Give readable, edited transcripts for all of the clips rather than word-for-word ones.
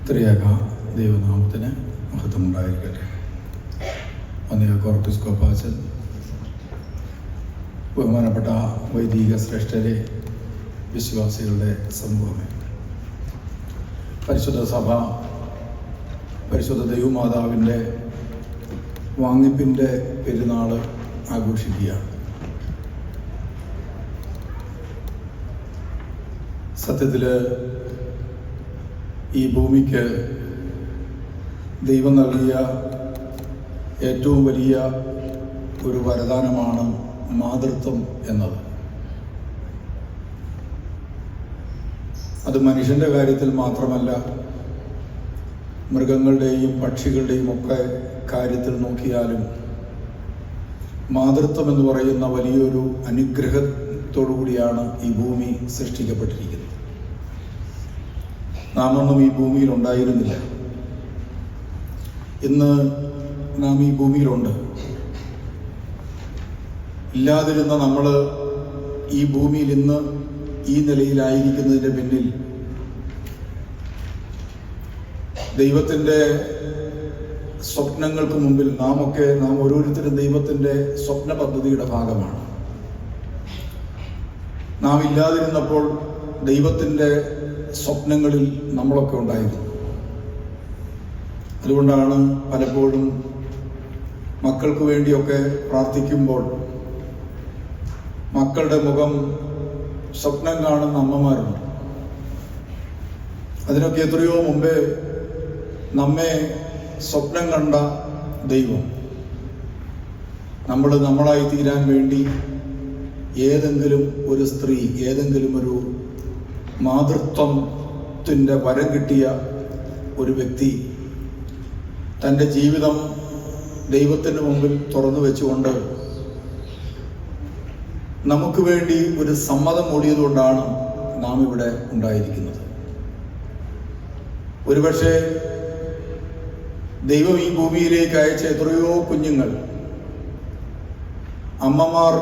ത്രിയേക ദൈവനാമത്തിന് മഹത്വമുണ്ടായിരിക്കട്ടെ. വന്യ കോർപ്പിസ്കോപ്പാച്ചൻ, ബഹുമാനപ്പെട്ട വൈദിക ശ്രേഷ്ഠരെ, വിശ്വാസികളുടെ സമൂഹമേ, പരിശുദ്ധ സഭ പരിശുദ്ധ ദൈവമാതാവിൻ്റെ വാങ്ങിപ്പിൻ്റെ പെരുന്നാൾ ആഘോഷിക്കുകയാണ്. സത്യത്തിൽ ഈ ഭൂമിക്ക് ദൈവം നൽകിയ ഏറ്റവും വലിയ ഒരു വരദാനമാണ് മാതൃത്വം എന്നത്. അത് മനുഷ്യൻ്റെ കാര്യത്തിൽ മാത്രമല്ല, മൃഗങ്ങളുടെയും പക്ഷികളുടെയും ഒക്കെ കാര്യത്തിൽ നോക്കിയാലും മാതൃത്വം എന്ന് പറയുന്ന വലിയൊരു അനുഗ്രഹത്തോടു കൂടിയാണ് ഈ ഭൂമി സൃഷ്ടിക്കപ്പെട്ടിരിക്കുന്നത്. നാം ഒന്നും ഈ ഭൂമിയിൽ ഉണ്ടായിരുന്നില്ല. ഇന്ന് നാം ഈ ഭൂമിയിലുണ്ട്. ഇല്ലാതിരുന്ന നമ്മൾ ഈ ഭൂമിയിൽ ഇന്ന് ഈ നിലയിലായിരിക്കുന്നതിൻ്റെ പിന്നിൽ ദൈവത്തിൻ്റെ സ്വപ്നങ്ങൾക്ക് മുമ്പിൽ നാം ഓരോരുത്തരും ദൈവത്തിൻ്റെ സ്വപ്ന പദ്ധതിയുടെ ഭാഗമാണ്. നാം ഇല്ലാതിരുന്നപ്പോൾ ദൈവത്തിൻ്റെ സ്വപ്നങ്ങളിൽ നമ്മളൊക്കെ ഉണ്ടായിരുന്നു. അതുകൊണ്ടാണ് പലപ്പോഴും മക്കൾക്ക് വേണ്ടിയൊക്കെ പ്രാർത്ഥിക്കുമ്പോൾ മക്കളുടെ മുഖം സ്വപ്നം കാണുന്ന അമ്മമാരുണ്ട്. അതിനൊക്കെ എത്രയോ മുമ്പേ നമ്മെ സ്വപ്നം കണ്ട ദൈവം നമ്മളായി തീരാൻ വേണ്ടി ഏതെങ്കിലും ഒരു സ്ത്രീ, ഏതെങ്കിലും ഒരു മാതൃത്വത്തിൻ്റെ വരം കിട്ടിയ ഒരു വ്യക്തി തൻ്റെ ജീവിതം ദൈവത്തിൻ്റെ മുമ്പിൽ തുറന്നു വെച്ചുകൊണ്ട് നമുക്ക് വേണ്ടി ഒരു സമ്മതം മൂടിയതുകൊണ്ടാണ് നാം ഇവിടെ ഉണ്ടായിരിക്കുന്നത്. ഒരുപക്ഷെ ദൈവം ഈ ഭൂമിയിലേക്ക് അയച്ച എത്രയോ കുഞ്ഞുങ്ങൾ, അമ്മമാർ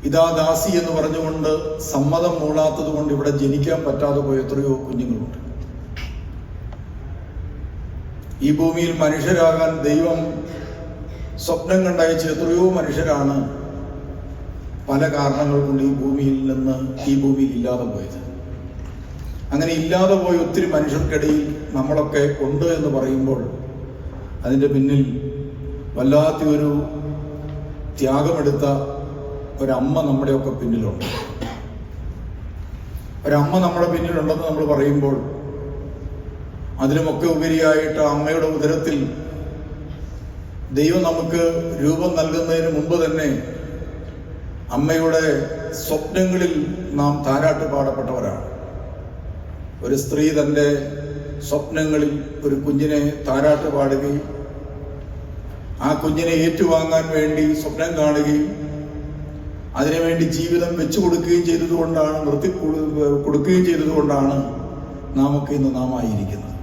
ഇതാ ദാസി എന്ന് പറഞ്ഞുകൊണ്ട് സമ്മതം മൂളാത്തത് കൊണ്ട് ഇവിടെ ജനിക്കാൻ പറ്റാതെ പോയ എത്രയോ കുഞ്ഞുങ്ങളുണ്ട്. ഈ ഭൂമിയിൽ മനുഷ്യരാകാൻ ദൈവം സ്വപ്നം കണ്ടയച്ച എത്രയോ മനുഷ്യരാണ് പല കാരണങ്ങൾ കൊണ്ട് ഈ ഭൂമിയിൽ ഇല്ലാതെ പോയത്. അങ്ങനെ ഇല്ലാതെ പോയ ഒത്തിരി മനുഷ്യർക്കിടയിൽ നമ്മളൊക്കെ ഉണ്ട് എന്ന് പറയുമ്പോൾ അതിൻ്റെ പിന്നിൽ വല്ലാത്ത ഒരു ത്യാഗമെടുത്ത ഒരമ്മ നമ്മുടെയൊക്കെ പിന്നിലുണ്ട്. ഒരമ്മ നമ്മുടെ പിന്നിലുണ്ടെന്ന് നമ്മൾ പറയുമ്പോൾ അതിലുമൊക്കെ ഉപരിയായിട്ട് അമ്മയുടെ ഉദരത്തിൽ ദൈവം നമുക്ക് രൂപം നൽകുന്നതിന് മുമ്പ് തന്നെ അമ്മയുടെ സ്വപ്നങ്ങളിൽ നാം താരാട്ട് പാടപ്പെട്ടവരാണ്. ഒരു സ്ത്രീ തൻ്റെ സ്വപ്നങ്ങളിൽ ഒരു കുഞ്ഞിനെ താരാട്ട് പാടുകയും ആ കുഞ്ഞിനെ ഏറ്റുവാങ്ങാൻ വേണ്ടി സ്വപ്നം കാണുകയും അതിനുവേണ്ടി ജീവിതം വെച്ചു കൊടുക്കുകയും ചെയ്തതുകൊണ്ടാണ്, നിർത്തി കൊടുക്കുകയും ചെയ്തതുകൊണ്ടാണ് നാമൊക്കെ ഇന്ന് നാം ആയിരിക്കുന്നത്.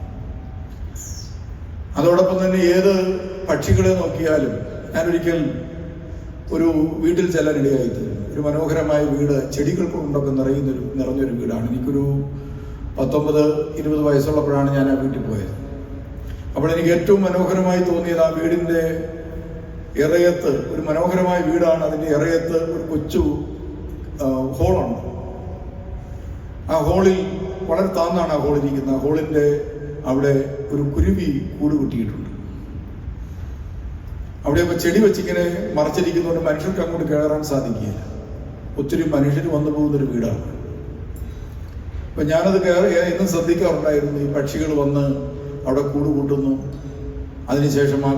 അതോടൊപ്പം തന്നെ ഏത് പക്ഷികളെ നോക്കിയാലും, ഞാനൊരിക്കൽ ഒരു വീട്ടിൽ ചെല്ലാനിടയായിത്തീരുന്നു. ഒരു മനോഹരമായ വീട്, ചെടികൾ കൊണ്ടൊക്കെ നിറഞ്ഞൊരു വീടാണ്. എനിക്കൊരു 19-20 വയസ്സുള്ളപ്പോഴാണ് ഞാൻ ആ വീട്ടിൽ പോയത്. അപ്പോൾ എനിക്ക് ഏറ്റവും മനോഹരമായി തോന്നിയത് ആ വീടിൻ്റെ ഇറയത്ത്, ഒരു മനോഹരമായ വീടാണ്, അതിൻ്റെ ഇറയത്ത് ഒരു കൊച്ചു ഹോളുണ്ട്. ആ ഹോളിൽ വളരെ താന്നാണ് ആ ഹോളിരിക്കുന്നത്. ആ ഹോളിൻ്റെ അവിടെ ഒരു കുരുവി കൂട് കിട്ടിയിട്ടുണ്ട്. അവിടെയൊക്കെ ചെടി വെച്ചിങ്ങനെ മറച്ചിരിക്കുന്നതുകൊണ്ട് മനുഷ്യർക്ക് അങ്ങോട്ട് കയറാൻ സാധിക്കുകയില്ല. ഒത്തിരി മനുഷ്യർ വന്നു പോകുന്നൊരു വീടാണ്. അപ്പം ഞാനത് എന്നും ശ്രദ്ധിക്കാറുണ്ടായിരുന്നു. ഈ പക്ഷികൾ വന്ന് അവിടെ കൂട് കൂട്ടുന്നു, അതിനുശേഷം ആ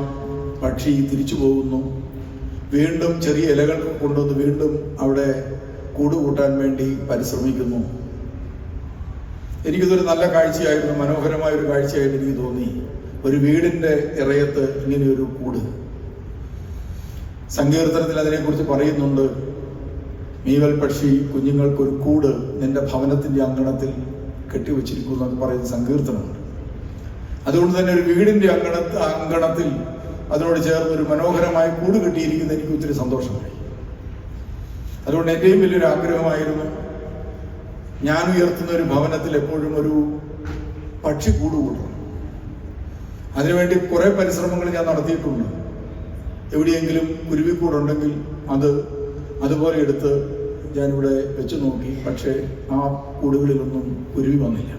പക്ഷി തിരിച്ചു പോകുന്നു, വീണ്ടും ചെറിയ ഇലകൾ കൊണ്ടുവന്ന് വീണ്ടും അവിടെ കൂട് കൂട്ടാൻ വേണ്ടി പരിശ്രമിക്കുന്നു. എനിക്കിതൊരു നല്ല കാഴ്ചയായിരുന്നു, മനോഹരമായ ഒരു കാഴ്ചയായിട്ട് എനിക്ക് തോന്നി. ഒരു വീടിൻ്റെ ഇറയത്ത് ഇങ്ങനെയൊരു കൂട്. സങ്കീർത്തനത്തിൽ അതിനെക്കുറിച്ച് പറയുന്നുണ്ട്. മീവൽ പക്ഷി കുഞ്ഞുങ്ങൾക്കൊരു കൂട് നിന്റെ ഭവനത്തിൻ്റെ അങ്കണത്തിൽ കെട്ടിവെച്ചിരിക്കുന്നു എന്ന് പറയുന്ന സങ്കീർത്തനമുണ്ട്. അതുകൊണ്ട് തന്നെ ഒരു വീടിൻ്റെ അങ്കണത്തിൽ അതിനോട് ചേർന്ന് ഒരു മനോഹരമായ കൂട് കിട്ടിയിരിക്കുന്ന എനിക്ക് ഒത്തിരി സന്തോഷമായി. അതുകൊണ്ട് എൻ്റെയും വലിയൊരു ആഗ്രഹമായിരുന്നു ഞാൻ ഉയർത്തുന്ന ഒരു ഭവനത്തിൽ എപ്പോഴും ഒരു പക്ഷിക്കൂട് കൂടണം. അതിനുവേണ്ടി കുറേ പരിശ്രമങ്ങൾ ഞാൻ നടത്തിയിട്ടുണ്ട്. എവിടെയെങ്കിലും കുരുവിക്കൂടുണ്ടെങ്കിൽ അതുപോലെ എടുത്ത് ഞാനിവിടെ വെച്ച് നോക്കി. പക്ഷേ ആ കൂടുകളിലൊന്നും കുരുവി വന്നില്ല.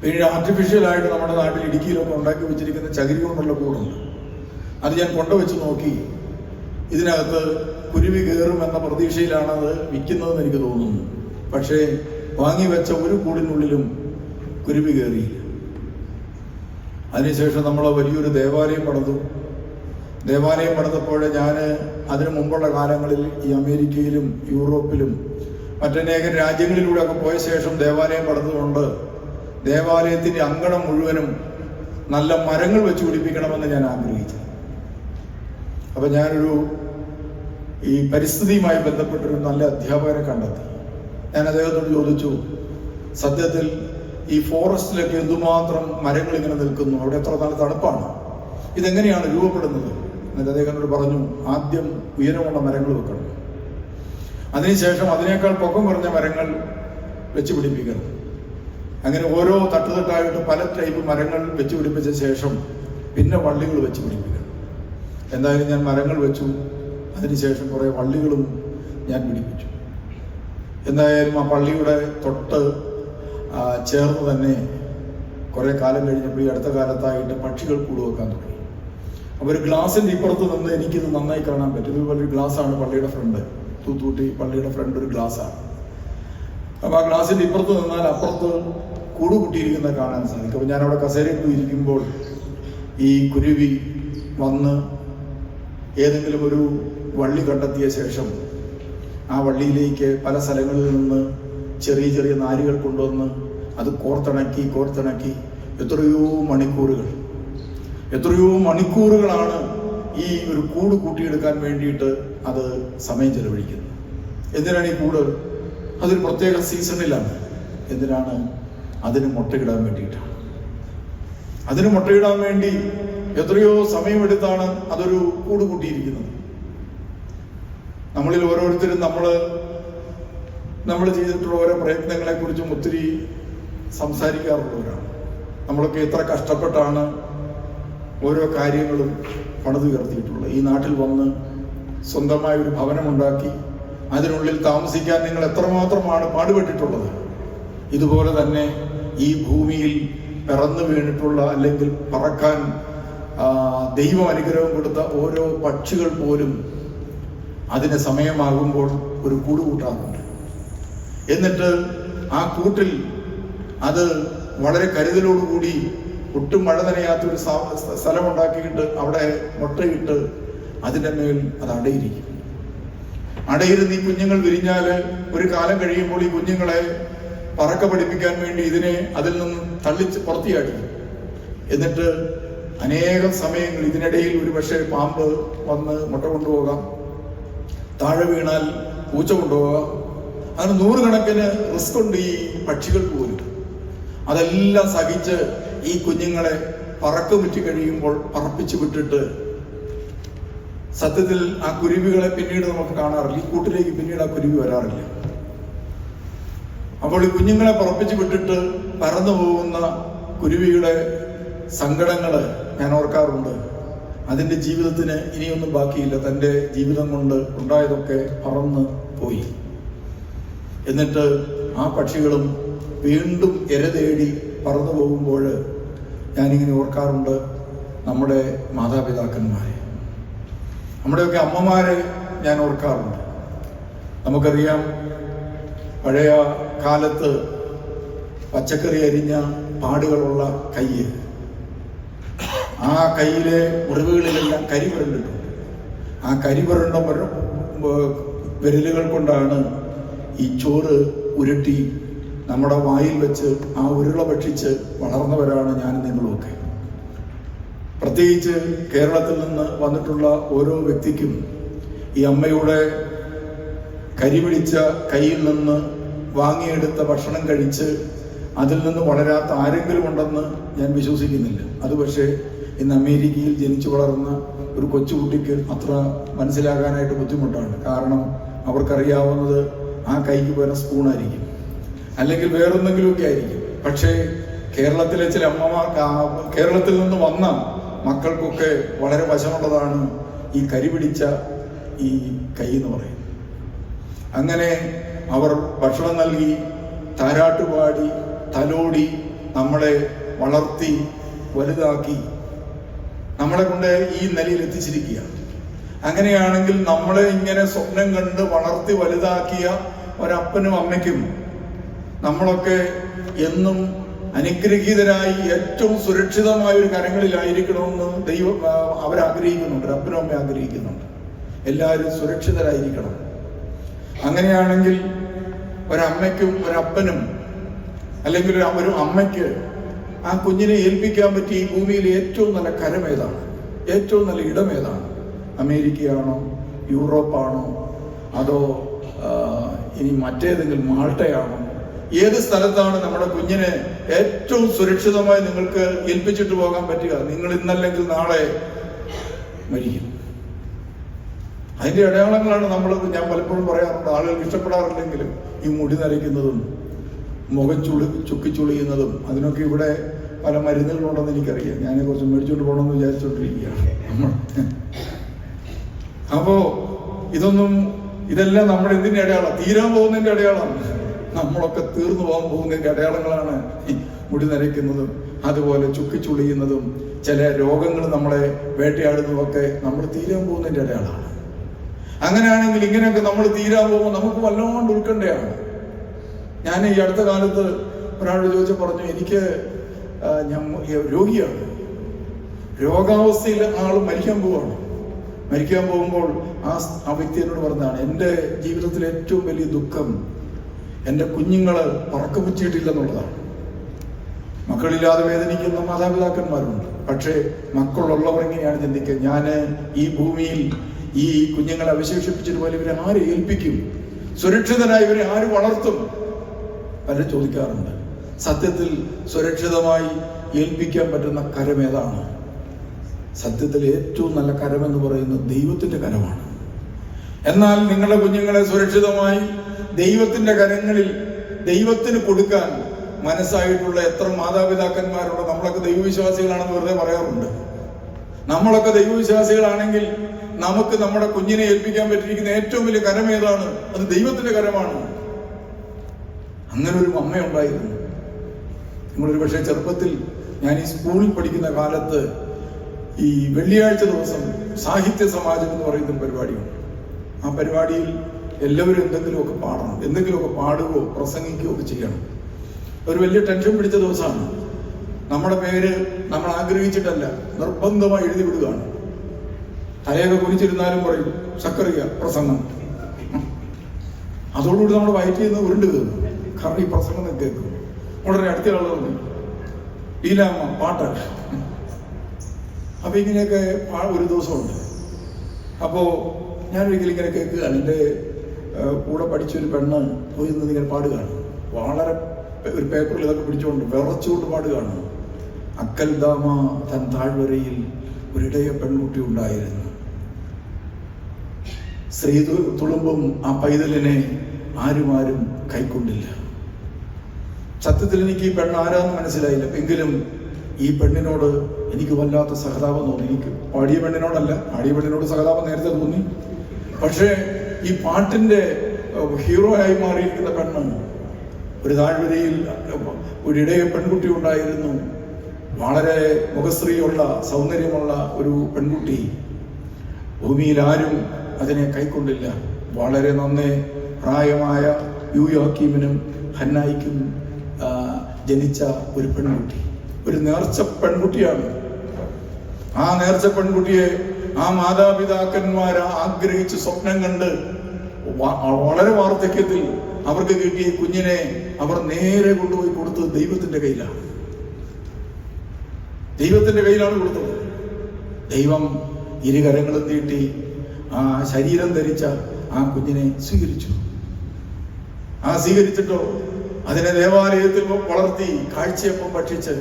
പിന്നീട് ആർട്ടിഫിഷ്യലായിട്ട് നമ്മുടെ നാട്ടിൽ ഇടുക്കിയിലൊക്കെ ഉണ്ടാക്കി വെച്ചിരിക്കുന്ന ചകിരി കൊണ്ടുള്ള കൂടുണ്ട്. അത് ഞാൻ കൊണ്ടുവച്ച് നോക്കി. ഇതിനകത്ത് കുരുവി കയറും എന്ന പ്രതീക്ഷയിലാണ് അത് വിൽക്കുന്നതെന്ന് എനിക്ക് തോന്നുന്നു. പക്ഷേ വാങ്ങി വെച്ച ഒരു കൂടിനുള്ളിലും കുരുവി കയറിയില്ല. അതിനുശേഷം നമ്മൾ വലിയൊരു ദേവാലയം പണിതു. ദേവാലയം പണിതപ്പോൾ ഞാൻ അതിനു മുമ്പുള്ള കാലങ്ങളിൽ ഈ അമേരിക്കയിലും യൂറോപ്പിലും മറ്റനേകം രാജ്യങ്ങളിലൂടെ ഒക്കെ പോയ ശേഷം ദേവാലയം പണിതുകൊണ്ട് ദേവാലയത്തിൻ്റെ അങ്കണം മുഴുവനും നല്ല മരങ്ങൾ വെച്ച് പിടിപ്പിക്കണമെന്ന് ഞാൻ ആഗ്രഹിച്ചു. അപ്പം ഞാനൊരു ഈ പരിസ്ഥിതിയുമായി ബന്ധപ്പെട്ടൊരു നല്ല അധ്യാപകനെ കണ്ടെത്തി. ഞാൻ അദ്ദേഹത്തോട് ചോദിച്ചു, സത്യത്തിൽ ഈ ഫോറസ്റ്റിലൊക്കെ എന്തുമാത്രം മരങ്ങൾ ഇങ്ങനെ നിൽക്കുന്നു, അവിടെ എത്ര നല്ല തണുപ്പാണ്, ഇതെങ്ങനെയാണ് രൂപപ്പെടുന്നത്? എന്നിട്ട് അദ്ദേഹത്തോട് പറഞ്ഞു, ആദ്യം ഉയരമുള്ള മരങ്ങൾ വെക്കണം, അതിനുശേഷം അതിനേക്കാൾ പൊക്കം കുറഞ്ഞ മരങ്ങൾ വെച്ച് പിടിപ്പിക്കണം. അങ്ങനെ ഓരോ തട്ടുതട്ടായിട്ട് പല ടൈപ്പ് മരങ്ങൾ വെച്ച് പിടിപ്പിച്ച ശേഷം പിന്നെ വള്ളികൾ വെച്ച് പിടിപ്പിക്കണം. എന്തായാലും ഞാൻ മരങ്ങൾ വെച്ചു. അതിനുശേഷം കുറേ വള്ളികളും ഞാൻ പിടിപ്പിച്ചു. എന്തായാലും ആ പള്ളിയുടെ തൊട്ട് ചേർന്ന് തന്നെ കുറേ കാലം കഴിഞ്ഞപ്പോൾ ഈ അടുത്ത കാലത്തായിട്ട് പക്ഷികൾ കൂട് വെക്കാൻ തുടങ്ങി. അപ്പോൾ ഒരു ഗ്ലാസിൻ്റെ ഇപ്പുറത്ത് നിന്ന് എനിക്കിത് നന്നായി കാണാൻ പറ്റും. ഇതുപോലെ ഗ്ലാസ്സാണ് പള്ളിയുടെ ഫ്രണ്ട്, തൂത്തൂട്ടി പള്ളിയുടെ ഫ്രണ്ട് ഒരു ഗ്ലാസ്സാണ്. അപ്പോൾ ആ ഗ്ലാസിൻ്റെ ഇപ്പുറത്ത് നിന്നാൽ അപ്പുറത്ത് കൂട് കൂട്ടിയിരിക്കുന്നത് കാണാൻ സാധിക്കും. അപ്പോൾ ഞാനവിടെ കസേരയിൽ ഇരിക്കുമ്പോൾ ഈ കുരുവി വന്ന് ഏതെങ്കിലും ഒരു വള്ളി കണ്ടെത്തിയ ശേഷം ആ വള്ളിയിലേക്ക് പല സ്ഥലങ്ങളിൽ നിന്ന് ചെറിയ ചെറിയ നാരുകൾ കൊണ്ടുവന്ന് അത് കോർത്തിണക്കി എത്രയോ മണിക്കൂറുകളാണ് ഈ ഒരു കൂട് കൂട്ടിയെടുക്കാൻ വേണ്ടിയിട്ട് അത് സമയം ചെലവഴിക്കുന്നത്. എന്തിനാണ് ഈ കൂട്? അതൊരു പ്രത്യേക സീസണിലാണ്. എന്തിനാണ്? അതിന് മുട്ടയിടാൻ വേണ്ടിയിട്ടാണ്. അതിന് മുട്ടയിടാൻ വേണ്ടി എത്രയോ സമയമെടുത്താണ് അതൊരു കൂട് കൂട്ടിയിരിക്കുന്നത്. നമ്മളിൽ ഓരോരുത്തരും നമ്മൾ ചെയ്തിട്ടുള്ള ഓരോ പ്രയത്നങ്ങളെ കുറിച്ചും ഒത്തിരി സംസാരിക്കാറുള്ളവരാണ്. നമ്മളൊക്കെ എത്ര കഷ്ടപ്പെട്ടാണ് ഓരോ കാര്യങ്ങളും പണിതുയർത്തിയിട്ടുള്ളത്. ഈ നാട്ടിൽ വന്ന് സ്വന്തമായ ഒരു ഭവനമുണ്ടാക്കി അതിനുള്ളിൽ താമസിക്കാൻ നിങ്ങൾ എത്രമാത്രമാണ് പാടുപെട്ടിട്ടുള്ളത്. ഇതുപോലെ തന്നെ ഈ ഭൂമിയിൽ പിറന്നു വീണിട്ടുള്ള അല്ലെങ്കിൽ പറക്കാൻ ദൈവം അനുഗ്രഹം കൊടുത്ത ഓരോ പക്ഷികൾ പോലും അതിന് സമയമാകുമ്പോൾ ഒരു കൂട് കൂട്ടാറുണ്ട്. എന്നിട്ട് ആ കൂട്ടിൽ അത് വളരെ കരുതലോടുകൂടി ഒട്ടും മഴ നനയാത്തൊരു സ്ഥലമുണ്ടാക്കിയിട്ട് അവിടെ മുട്ടയിട്ട് അതിൻ്റെ മേൽ അത് അടയിരിക്കും. അടയിരുന്ന് ഈ കുഞ്ഞുങ്ങൾ വിരിഞ്ഞാൽ ഒരു കാലം കഴിയുമ്പോൾ ഈ കുഞ്ഞുങ്ങളെ പറക്ക പഠിപ്പിക്കാൻ വേണ്ടി ഇതിനെ അതിൽ നിന്ന് തള്ളിച്ച് പുറത്തിയാടി. എന്നിട്ട് അനേകം സമയങ്ങൾ ഇതിനിടയിൽ ഒരു പക്ഷേ പാമ്പ് വന്ന് മുട്ട കൊണ്ടുപോകാം, താഴെ വീണാൽ പൂച്ച കൊണ്ടുപോകാം. അങ്ങനെ 100 കണക്കിന് റിസ്ക് ഉണ്ട് ഈ പക്ഷികൾക്ക് പോലും. അതെല്ലാം സഹിച്ച് ഈ കുഞ്ഞുങ്ങളെ പറക്ക മുറ്റി കഴിയുമ്പോൾ പറപ്പിച്ച് വിട്ടിട്ട് സത്യത്തിൽ ആ കുരുവികളെ പിന്നീട് നമുക്ക് കാണാറില്ല. ഈ കൂട്ടിലേക്ക് പിന്നീട് ആ കുരുവി വരാറില്ല. അപ്പോൾ ഈ കുഞ്ഞുങ്ങളെ പറപ്പിച്ച് വിട്ടിട്ട് പറന്നു പോകുന്ന കുരുവിയുടെ സങ്കടങ്ങൾ ഞാൻ ഓർക്കാറുണ്ട്. അതിൻ്റെ ജീവിതത്തിന് ഇനിയൊന്നും ബാക്കിയില്ല. തൻ്റെ ജീവിതം കൊണ്ട് ഉണ്ടായതൊക്കെ പറന്ന് പോയി. എന്നിട്ട് ആ പക്ഷികളും വീണ്ടും ഇര തേടി പറന്നു പോകുമ്പോൾ ഞാനിങ്ങനെ ഓർക്കാറുണ്ട് നമ്മുടെ മാതാപിതാക്കന്മാരെ, നമ്മുടെയൊക്കെ അമ്മമാരെ ഞാൻ ഓർക്കാറുണ്ട്. നമുക്കറിയാം, പഴയ കാലത്ത് പച്ചക്കറി അരിഞ്ഞ പാടുകളുള്ള കയ്യ്, ആ കയ്യിലെ മുറിവുകളിലെല്ലാം കരി പുരണ്ടിട്ടുണ്ട്. ആ കരി പുരണ്ട വിരലുകൾ കൊണ്ടാണ് ഈ ചോറ് ഉരുട്ടി നമ്മുടെ വായിൽ വെച്ച് ആ ഉരുള ഭക്ഷിച്ച് വളർന്നവരാണ് ഞാനും നിങ്ങളുമൊക്കെ. പ്രത്യേകിച്ച് കേരളത്തിൽ നിന്ന് വന്നിട്ടുള്ള ഓരോ വ്യക്തിക്കും ഈ അമ്മയുടെ കരിപിടിച്ച കയ്യിൽ നിന്ന് വാങ്ങിയെടുത്ത ഭക്ഷണം കഴിച്ച് അതിൽ നിന്ന് വളരാത്ത ആരെങ്കിലും ഉണ്ടെന്ന് ഞാൻ വിശ്വസിക്കുന്നില്ല. അത് പക്ഷേ ഇന്ന് അമേരിക്കയിൽ ജനിച്ചു വളർന്ന ഒരു കൊച്ചുകുട്ടിക്ക് അത്ര മനസ്സിലാകാനായിട്ട് ബുദ്ധിമുട്ടാണ്. കാരണം അവർക്കറിയാവുന്നത് ആ കൈക്ക് പകരം സ്പൂണായിരിക്കും. അല്ലെങ്കിൽ വേറെന്തെങ്കിലുമൊക്കെ ആയിരിക്കും. പക്ഷേ കേരളത്തിലെ ചില അമ്മമാർ, കേരളത്തിൽ നിന്ന് വന്ന മക്കൾക്കൊക്കെ വളരെ വശമുള്ളതാണ് ഈ കരിപിടിച്ച ഈ കൈ എന്ന് പറയുന്നത്. അങ്ങനെ അവർ ഭക്ഷണം നൽകി, താരാട്ടുപാടി, തലോടി, നമ്മളെ വളർത്തി വലുതാക്കി നമ്മളെ കൊണ്ട് ഈ നിലയിൽ എത്തിച്ചിരിക്കുക. അങ്ങനെയാണെങ്കിൽ നമ്മളെ ഇങ്ങനെ സ്വപ്നം കണ്ട് വളർത്തി വലുതാക്കിയ ഒരപ്പനും അമ്മയ്ക്കും നമ്മളൊക്കെ എന്നും അനുഗ്രഹീതരായി ഏറ്റവും സുരക്ഷിതമായ ഒരു കരങ്ങളിലായിരിക്കണമെന്ന് ദൈവം അവരാഗ്രഹിക്കുന്നുണ്ട്. അപ്പനും അമ്മ ആഗ്രഹിക്കുന്നുണ്ട്. എല്ലാവരും സുരക്ഷിതരായിരിക്കണം. അങ്ങനെയാണെങ്കിൽ ഒരമ്മയ്ക്കും ഒരപ്പനും അല്ലെങ്കിൽ ഒരു അമ്മയ്ക്ക് ആ കുഞ്ഞിനെ ഏൽപ്പിക്കാൻ പറ്റിയ ഈ ഭൂമിയിലെ ഏറ്റവും നല്ല കരമേതാണ്? ഏറ്റവും നല്ല ഇടമേതാണ്? അമേരിക്കയാണോ, യൂറോപ്പാണോ, അതോ ഇനി മറ്റേതെങ്കിലും മാൾട്ടയാണോ? ഏത് സ്ഥലത്താണ് നമ്മുടെ കുഞ്ഞിനെ ഏറ്റവും സുരക്ഷിതമായി നിങ്ങൾക്ക് ഏൽപ്പിച്ചിട്ട് പോകാൻ പറ്റുക? നിങ്ങൾ ഇന്നല്ലെങ്കിൽ നാളെ മരിക്കും. അതിന്റെ അടയാളങ്ങളാണ് ഞാൻ പലപ്പോഴും പറയാറുണ്ട്. ആളുകൾക്ക് ഇഷ്ടപ്പെടാറില്ലെങ്കിലും ഈ മുടി നരയ്ക്കുന്നതും മുഖം ചുക്കിച്ചുളിയുന്നതും അതിനൊക്കെ ഇവിടെ പല മരുന്നുകളുണ്ടെന്ന് എനിക്കറിയാം. ഞാൻ കുറച്ച് മേടിച്ചുകൊണ്ട് പോകണമെന്ന് വിചാരിച്ചോണ്ടിരിക്കുകയാണ് നമ്മൾ. അപ്പോ ഇതെല്ലാം നമ്മുടെ എന്തിന്റെ അടയാളം? തീരാൻ പോകുന്നതിന്റെ അടയാളമാണ്. നമ്മളൊക്കെ തീർന്നു പോകാൻ പോകുന്നതിന്റെ അടയാളങ്ങളാണ് മുടി നരയ്ക്കുന്നതും അതുപോലെ ചുക്കിച്ചുളിയുന്നതും ചില രോഗങ്ങൾ നമ്മളെ വേട്ടയാടുന്നതൊക്കെ നമ്മൾ തീരാൻ പോകുന്നതിന്റെ അടയാളമാണ്. അങ്ങനെയാണെങ്കിൽ ഇങ്ങനെയൊക്കെ നമ്മൾ തീരാൻ പോകുമ്പോൾ നമുക്ക് വല്ലാണ്ട് ഉൾക്കണ്ടയാണ്. ഞാൻ ഈ അടുത്ത കാലത്ത് ഒരാളോട് ചോദിച്ചു പറഞ്ഞു, ഞാൻ രോഗിയാണ്, രോഗാവസ്ഥയിൽ ആൾ മരിക്കാൻ പോവാണ്. മരിക്കാൻ പോകുമ്പോൾ ആ വ്യക്തി എന്നോട് പറഞ്ഞതാണ്, എൻ്റെ ജീവിതത്തിലെ ഏറ്റവും വലിയ ദുഃഖം എൻ്റെ കുഞ്ഞുങ്ങള് പറക്കമുച്ചിട്ടില്ലെന്നുള്ളതാണ്. മക്കളില്ലാതെ വേദനിക്കുന്ന മാതാപിതാക്കന്മാരുണ്ട്. പക്ഷേ മക്കളുള്ളവർ എങ്ങനെയാണ് ചിന്തിക്കുക? ഞാൻ ഈ ഭൂമിയിൽ ഈ കുഞ്ഞുങ്ങളെ അവശേഷിപ്പിച്ചിട്ട് പോലെ ഇവരെ ആര് ഏൽപ്പിക്കും? സുരക്ഷിതനായി ഇവരെ ആര് വളർത്തും? പലരും ചോദിക്കാറുണ്ട്. സത്യത്തിൽ സുരക്ഷിതമായി ഏൽപ്പിക്കാൻ പറ്റുന്ന കരം ഏതാണ്? സത്യത്തിൽ ഏറ്റവും നല്ല കരമെന്ന് പറയുന്നത് ദൈവത്തിന്റെ കരമാണ്. എന്നാൽ നിങ്ങളുടെ കുഞ്ഞുങ്ങളെ സുരക്ഷിതമായി ദൈവത്തിന്റെ കരങ്ങളിൽ ദൈവത്തിന് കൊടുക്കാൻ മനസ്സായിട്ടുള്ള എത്ര മാതാപിതാക്കന്മാരുണ്ട്? നമ്മളൊക്കെ ദൈവവിശ്വാസികളാണെന്ന് വെറുതെ പറയാറുണ്ട്. നമ്മളൊക്കെ ദൈവവിശ്വാസികളാണെങ്കിൽ നമുക്ക് നമ്മുടെ കുഞ്ഞിനെ ഏൽപ്പിക്കാൻ പറ്റിയിരിക്കുന്ന ഏറ്റവും വലിയ കരം ഏതാണ്? അത് ദൈവത്തിന്റെ കരമാണ്. അങ്ങനെ ഒരു അമ്മയുണ്ടായിരുന്നു. നിങ്ങളൊരു പക്ഷേ ചെറുപ്പത്തിൽ ഞാൻ ഈ സ്കൂളിൽ പഠിക്കുന്ന കാലത്ത് ഈ വെള്ളിയാഴ്ച ദിവസം സാഹിത്യ സമാജം എന്ന് പറയുന്നൊരു പരിപാടിയുണ്ട്. ആ പരിപാടിയിൽ എല്ലാവരും എന്തെങ്കിലുമൊക്കെ പാടണം, എന്തെങ്കിലുമൊക്കെ പാടുകയോ പ്രസംഗിക്കുകയോ ഒക്കെ ചെയ്യണം. ഒരു വലിയ ടെൻഷൻ പിടിച്ച ദിവസമാണ്. നമ്മുടെ പേര് നമ്മൾ ആഗ്രഹിച്ചിട്ടല്ല, നിർബന്ധമായി എഴുതി വിടുകയാണ്. തലയൊക്കെ കുനിച്ചിരുന്നാലും പറയും സക്കറിയ പ്രസംഗം. അതോടുകൂടി നമ്മുടെ വയറ്റിൽ നിന്ന് ഉരുണ്ട് കയറും. കാരണം ഈ പ്രസംഗം കേൾക്കും. ഉടനെ അടുത്ത ആൾ പറഞ്ഞു ലീലാമ്മ പാട്ട്. അപ്പൊ ഇങ്ങനെയൊക്കെ ഒരു ദിവസമുണ്ട്. അപ്പോ ഞാനൊരിക്കലും ഇങ്ങനെ കേൾക്കുകയാണ്. എൻ്റെ കൂടെ പഠിച്ചൊരു പെണ്ണ് പോയി നിന്ന് ഇങ്ങനെ പാടുകയാണ്. വളരെ ഒരു പേപ്പറിൽ ഇതൊക്കെ പിടിച്ചുകൊണ്ട് വിറച്ചുകൊണ്ട് പാടുകയാണ്. അക്കൽ ദാമ തൻ താഴ്വരയിൽ ഒരിടയ പെൺകുട്ടി ഉണ്ടായിരുന്നു. സ്ത്രീ തുളുമ്പും ആ പൈതലിനെ ആരും കൈക്കൊണ്ടില്ല. സത്യത്തിൽ എനിക്ക് ഈ പെണ്ണ് ആരാന്ന് മനസ്സിലായില്ല. എങ്കിലും ഈ പെണ്ണിനോട് എനിക്ക് വല്ലാത്ത സഹതാപം തോന്നി. എനിക്ക് പാടിയ പെണ്ണിനോടല്ല, പാടിയ പെണ്ണിനോട് സഹതാപം നേരത്തെ തോന്നി. പക്ഷേ ഈ പാട്ടിന്റെ ഹീറോ ആയി മാറിയിരിക്കുന്ന പെണ്ണ്, ഒരു താഴ്വരയിൽ ഒരിടയ പെൺകുട്ടി ഉണ്ടായിരുന്നു. വളരെ മുഖശ്രീയുള്ള സൗന്ദര്യമുള്ള ഒരു പെൺകുട്ടി. ഭൂമിയിൽ ആരും അതിനെ കൈക്കൊണ്ടില്ല. വളരെ നന്നേ പ്രായമായ യൂയാക്കീമിനും ഹന്നായിക്കും ജനിച്ച ഒരു പെൺകുട്ടി, ഒരു നേർച്ച പെൺകുട്ടിയാണ്. ആ നേർച്ച പെൺകുട്ടിയെ ആ മാതാപിതാക്കന്മാർ ആഗ്രഹിച്ച് സ്വപ്നം കണ്ട് വളരെ വാർദ്ധക്യത്തിൽ അവർക്ക് കിട്ടിയ കുഞ്ഞിനെ അവർ നേരെ കൊണ്ടുപോയി കൊടുത്തത് ദൈവത്തിന്റെ കയ്യിലാണ്. ദൈവത്തിന്റെ കയ്യിലാണ് കൊടുത്തത്. ദൈവം ഇരുകരങ്ങളും നീട്ടി ആ ശരീരം ധരിച്ച ആ കുഞ്ഞിനെ സ്വീകരിച്ചു. സ്വീകരിച്ചിട്ടോ അതിനെ ദേവാലയത്തിൽ വളർത്തി കാഴ്ചയപ്പം ഭക്ഷിച്ച്,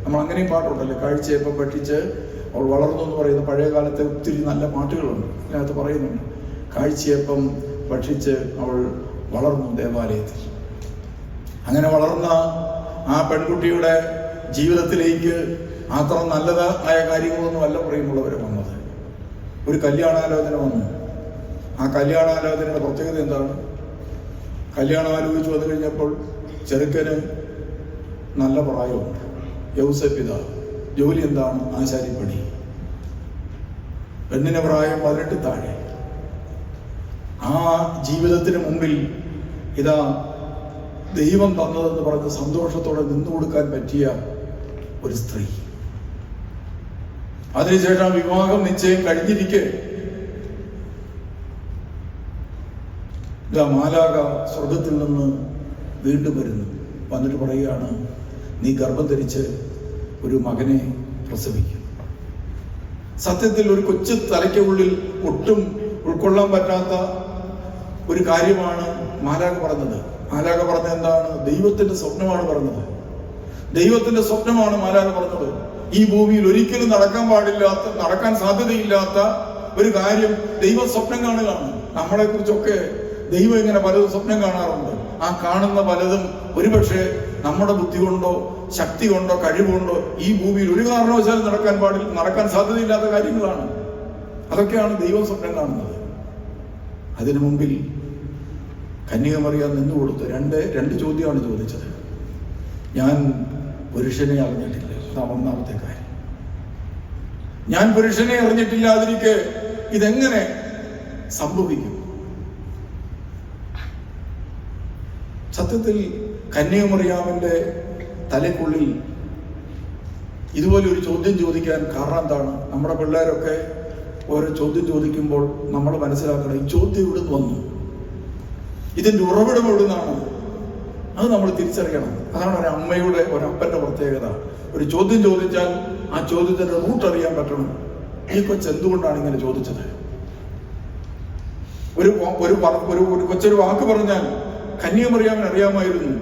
നമ്മൾ അങ്ങനെയും പാട്ടുണ്ടല്ലോ, കാഴ്ചയപ്പം ഭക്ഷിച്ച് അവൾ വളർന്നു എന്ന് പറയുന്ന പഴയ കാലത്തെ ഒത്തിരി നല്ല പാട്ടുകളുണ്ട്. അതിനകത്ത് പറയുന്നുണ്ട്, കാഴ്ചയപ്പം ഭക്ഷിച്ച് അവൾ വളർന്നു ദേവാലയത്തിൽ. അങ്ങനെ വളർന്ന ആ പെൺകുട്ടിയുടെ ജീവിതത്തിലേക്ക് അത്ര നല്ലതായ കാര്യങ്ങളൊന്നുമല്ല പ്രിയമുള്ളവരെ വന്നത്. ഒരു കല്യാണാലോചന വന്നു. ആ കല്യാണാലോചനയുടെ പ്രത്യേകത എന്താണ്? കല്യാണം ആലോചിച്ച് വന്നു കഴിഞ്ഞപ്പോൾ ചെറുക്കന് നല്ല പ്രായമുണ്ട്, യൗസപിത, ജോലി എന്താണ്? ആശാരിപ്പണി. പെണ്ണിന് പ്രായം 18 താഴെ. ആ ജീവിതത്തിന് മുമ്പിൽ ഇതാ ദൈവം തന്നതെന്ന് പറഞ്ഞ് സന്തോഷത്തോടെ നിന്നു കൊടുക്കാൻ പറ്റിയ ഒരു സ്ത്രീ. അതിനുശേഷം വിവാഹം നിശ്ചയം കഴിഞ്ഞിരിക്കെ ഇതാ മാലാഖ സ്വർഗത്തിൽ നിന്ന് വീണ്ടും വരുന്നു. വന്നിട്ട് പറയുകയാണ്, നീ ഗർഭം ധരിച്ച് ഒരു മകനെ പ്രസവിക്കും. സത്യത്തിൽ ഒരു കൊച്ചു തലയ്ക്ക് ഉള്ളിൽ ഒട്ടും ഉൾക്കൊള്ളാൻ പറ്റാത്ത ഒരു കാര്യമാണ് മാലാഖ പറഞ്ഞത്. മാലാഖ പറഞ്ഞത് എന്താണ്? ദൈവത്തിന്റെ സ്വപ്നമാണ് പറഞ്ഞത്. ദൈവത്തിന്റെ സ്വപ്നമാണ് മാലാഖ പറഞ്ഞത്. ഈ ഭൂമിയിൽ ഒരിക്കലും നടക്കാൻ സാധ്യതയില്ലാത്ത ഒരു കാര്യം ദൈവം സ്വപ്നം കാണുകയാണ്. നമ്മളെ കുറിച്ചൊക്കെ ദൈവം ഇങ്ങനെ പലതും സ്വപ്നം കാണാറുണ്ട്. ആ കാണുന്ന പലതും ഒരുപക്ഷെ നമ്മുടെ ബുദ്ധി കൊണ്ടോ ശക്തി കൊണ്ടോ കഴിവുകൊണ്ടോ ഈ ഭൂമിയിൽ ഒരു കാരണവശാലും നടക്കാൻ സാധ്യതയില്ലാത്ത കാര്യങ്ങളാണ്. അതൊക്കെയാണ് ദൈവം സ്വപ്നം കാണുന്നത്. അതിനു മുമ്പിൽ കന്യകമറിയാൻ നിന്നുകൊടുത്ത് രണ്ട് ചോദ്യമാണ് ചോദിച്ചത്. ഞാൻ പുരുഷനെ അറിഞ്ഞിട്ടില്ല, അതാണ് ഒന്നാമത്തെ കാര്യം. ഞാൻ പുരുഷനെ അറിഞ്ഞിട്ടില്ലാതിരിക്കെ ഇതെങ്ങനെ സംഭവിക്കും? സത്യത്തിൽ കന്യകമറിയാമിന്റെ തലയ്ക്കുള്ളിൽ ഇതുപോലെ ഒരു ചോദ്യം ചോദിക്കാൻ കാരണം എന്താണ്? നമ്മുടെ പിള്ളേരൊക്കെ ഓരോ ചോദ്യം ചോദിക്കുമ്പോൾ നമ്മൾ മനസ്സിലാക്കണം, ഈ ചോദ്യം ഇവിടുന്ന് വന്നു, ഇതിന്റെ ഉറവിടം എവിടുന്നാണ്, അത് നമ്മൾ തിരിച്ചറിയണം. അതാണ് ഒരു അമ്മയുടെ ഒരപ്പന്റെ പ്രത്യേകത. ഒരു ചോദ്യം ചോദിച്ചാൽ ആ ചോദ്യത്തിന്റെ റൂട്ട് അറിയാൻ പറ്റണം. ഈ കൊച്ച് എന്തുകൊണ്ടാണ് ഇങ്ങനെ ചോദിച്ചത്? ഒരു കൊച്ചൊരു വാക്ക് പറഞ്ഞാൽ കന്യകമറിയാമിന് അറിയാമായിരുന്നു.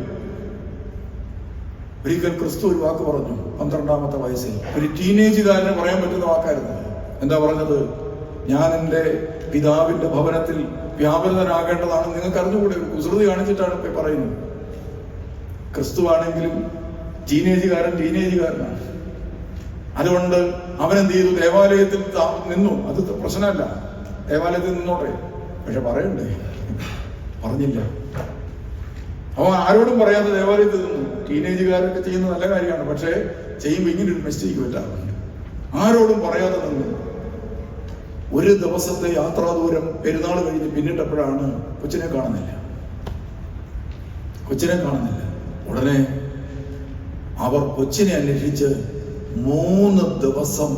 ഒരിക്കൽ ക്രിസ്തു ഒരു വാക്ക് പറഞ്ഞു 12ാമത്തെ വയസ്സിൽ. ഒരു ടീനേജുകാരന് പറയാൻ പറ്റുന്ന വാക്കായിരുന്നു. എന്താ പറഞ്ഞത്? ഞാൻ എൻ്റെ പിതാവിന്റെ ഭവനത്തിൽ വ്യാപൃതനാകേണ്ടതാണ്. നിങ്ങൾക്ക് അറിഞ്ഞുകൂടെ? ഒരു കുസൃതി കാണിച്ചിട്ടാണ് ഇപ്പൊ പറയുന്നത്. ക്രിസ്തു ആണെങ്കിലും ടീനേജുകാരനാണ്. അതുകൊണ്ട് അവനെന്ത് ചെയ്തു? ദേവാലയത്തിൽ നിന്നു. അത് പ്രശ്നമല്ല, ദേവാലയത്തിൽ നിന്നോട്ടെ, പക്ഷെ പറയണ്ടേ? പറഞ്ഞില്ല. അവൻ ആരോടും പറയാതെ ദേവാലയത്തിൽ നിന്നു. ടീനേജുകാരൊക്കെ ചെയ്യുന്ന നല്ല കാര്യമാണ്, പക്ഷേ ചെയ്യുമ്പോൾ ഇങ്ങനൊരു മിസ്റ്റേക്ക് പറ്റാറുണ്ട്. ആരോടും പറയാതെ നിന്നു. ഒരു ദിവസത്തെ യാത്രാ ദൂരം പെരുന്നാൾ കഴിഞ്ഞ് പിന്നിട്ടപ്പോഴാണ് കൊച്ചിനെ കാണുന്നില്ല. ഉടനെ അവർ കൊച്ചിനെ അന്വേഷിച്ച് 3 ദിവസം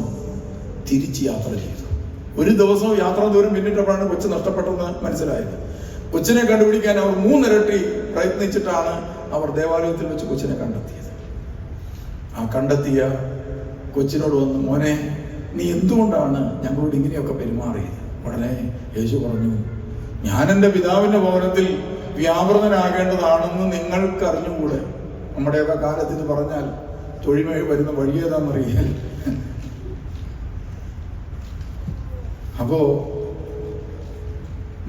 തിരിച്ച് യാത്ര ചെയ്തു. ഒരു ദിവസം യാത്രാ ദൂരം പിന്നിട്ടപ്പോഴാണ് കൊച്ചു നഷ്ടപ്പെട്ടെന്ന് മനസ്സിലായത്. കൊച്ചിനെ കണ്ടുപിടിക്കാൻ അവർ 3 ഇരട്ടി പ്രയത്നിച്ചിട്ടാണ് അവർ ദേവാലയത്തിൽ വെച്ച് കൊച്ചിനെ കണ്ടെത്തിയത്. ആ കണ്ടെത്തിയ കൊച്ചിനോട് വന്ന്, മോനെ, നീ എന്തുകൊണ്ടാണ് ഞങ്ങളോട് ഇങ്ങനെയൊക്കെ പെരുമാറിയത്? ഉടനെ യേശു പറഞ്ഞു, ഞാൻ എൻ്റെ പിതാവിന്റെ ഭവനത്തിൽ വ്യാപൃതനാകേണ്ടതാണെന്ന് നിങ്ങൾക്ക് അറിഞ്ഞുകൂടെ? നമ്മുടെയൊക്കെ കാലത്ത് ഇത് പറഞ്ഞാൽ തൊഴിമ വരുന്ന വഴിയേതാണെന്നറിയാൻ. അപ്പോ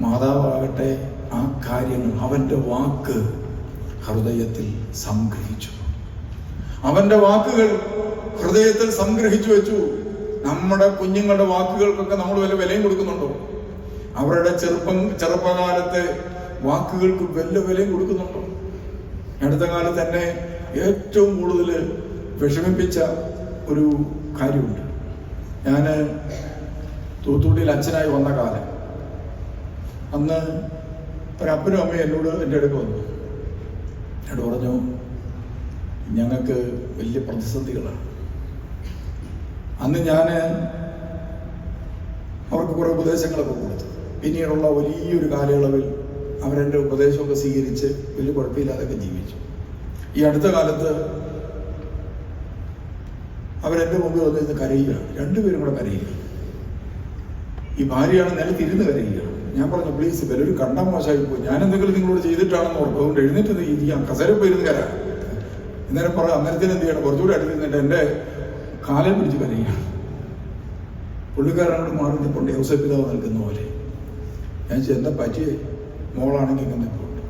മാതാവാകട്ടെ ആ കാര്യങ്ങൾ, അവന്റെ വാക്ക് ഹൃദയത്തിൽ സംഗ്രഹിച്ചു. അവന്റെ വാക്കുകൾ ഹൃദയത്തിൽ സംഗ്രഹിച്ചു വെച്ചു. നമ്മുടെ കുഞ്ഞുങ്ങളുടെ വാക്കുകൾക്കൊക്കെ നമ്മൾ വല്ല വിലയും കൊടുക്കുന്നുണ്ടോ? അവരുടെ ചെറുപ്പകാലത്തെ വാക്കുകൾക്ക് വല്ല വിലയും കൊടുക്കുന്നുണ്ടോ? അടുത്ത കാലത്ത് എന്നെ ഏറ്റവും കൂടുതൽ വിഷമിപ്പിച്ച ഒരു കാര്യമുണ്ട്. ഞാൻ തൂത്തുക്കുടിയിൽ അച്ഛനായി വന്ന കാലം, അന്ന് ഒരപ്പനും അമ്മയും എൻ്റെ അടുക്ക് വന്നു. എന്നോട് പറഞ്ഞു, ഞങ്ങൾക്ക് വലിയ പ്രതിസന്ധികളാണ്. അന്ന് ഞാൻ അവർക്ക് കുറെ ഉപദേശങ്ങളൊക്കെ കൊടുത്തു. പിന്നീടുള്ള വലിയൊരു കാലയളവിൽ അവരെൻ്റെ ഉപദേശമൊക്കെ സ്വീകരിച്ച് വലിയ കുഴപ്പമില്ലാതൊക്കെ ജീവിച്ചു. ഈ അടുത്ത കാലത്ത് അവരെൻ്റെ മുമ്പിൽ വന്ന് ഇന്ന് കരയുകയാണ്. രണ്ടുപേരും കൂടെ കരയുക. ഈ ഭാര്യയാണ് നിലത്തിരുന്ന് കരയുക. ഞാൻ പറഞ്ഞു, പ്ലീസ്, ഇവരൊരു കണ്ണം മോശമായി പോയി, ഞാൻ എന്തെങ്കിലും നിങ്ങളോട് ചെയ്തിട്ടാണെന്ന് ഓർക്കും, അതുകൊണ്ട് എഴുന്നേറ്റ് ഇരിക്കാം, കസേര പോയിരുന്ന് കരാം. ഇന്നേരം അന്നേരത്തിന് എന്ത് ചെയ്യണം? കുറച്ചുകൂടി അടുത്തിരുന്നിട്ട് എൻ്റെ കാലം പിടിച്ച് കരയുകയാണ്. പുള്ളിക്കാരനോട് മാറി നിൽപ്പുണ്ട്, യൗസപിതാവ് നിൽക്കുന്ന പോലെ. ഞാൻ എന്താ പറ്റിയേ? മോളാണെങ്കിൽ ഇങ്ങനെ നിൽപ്പുണ്ട്.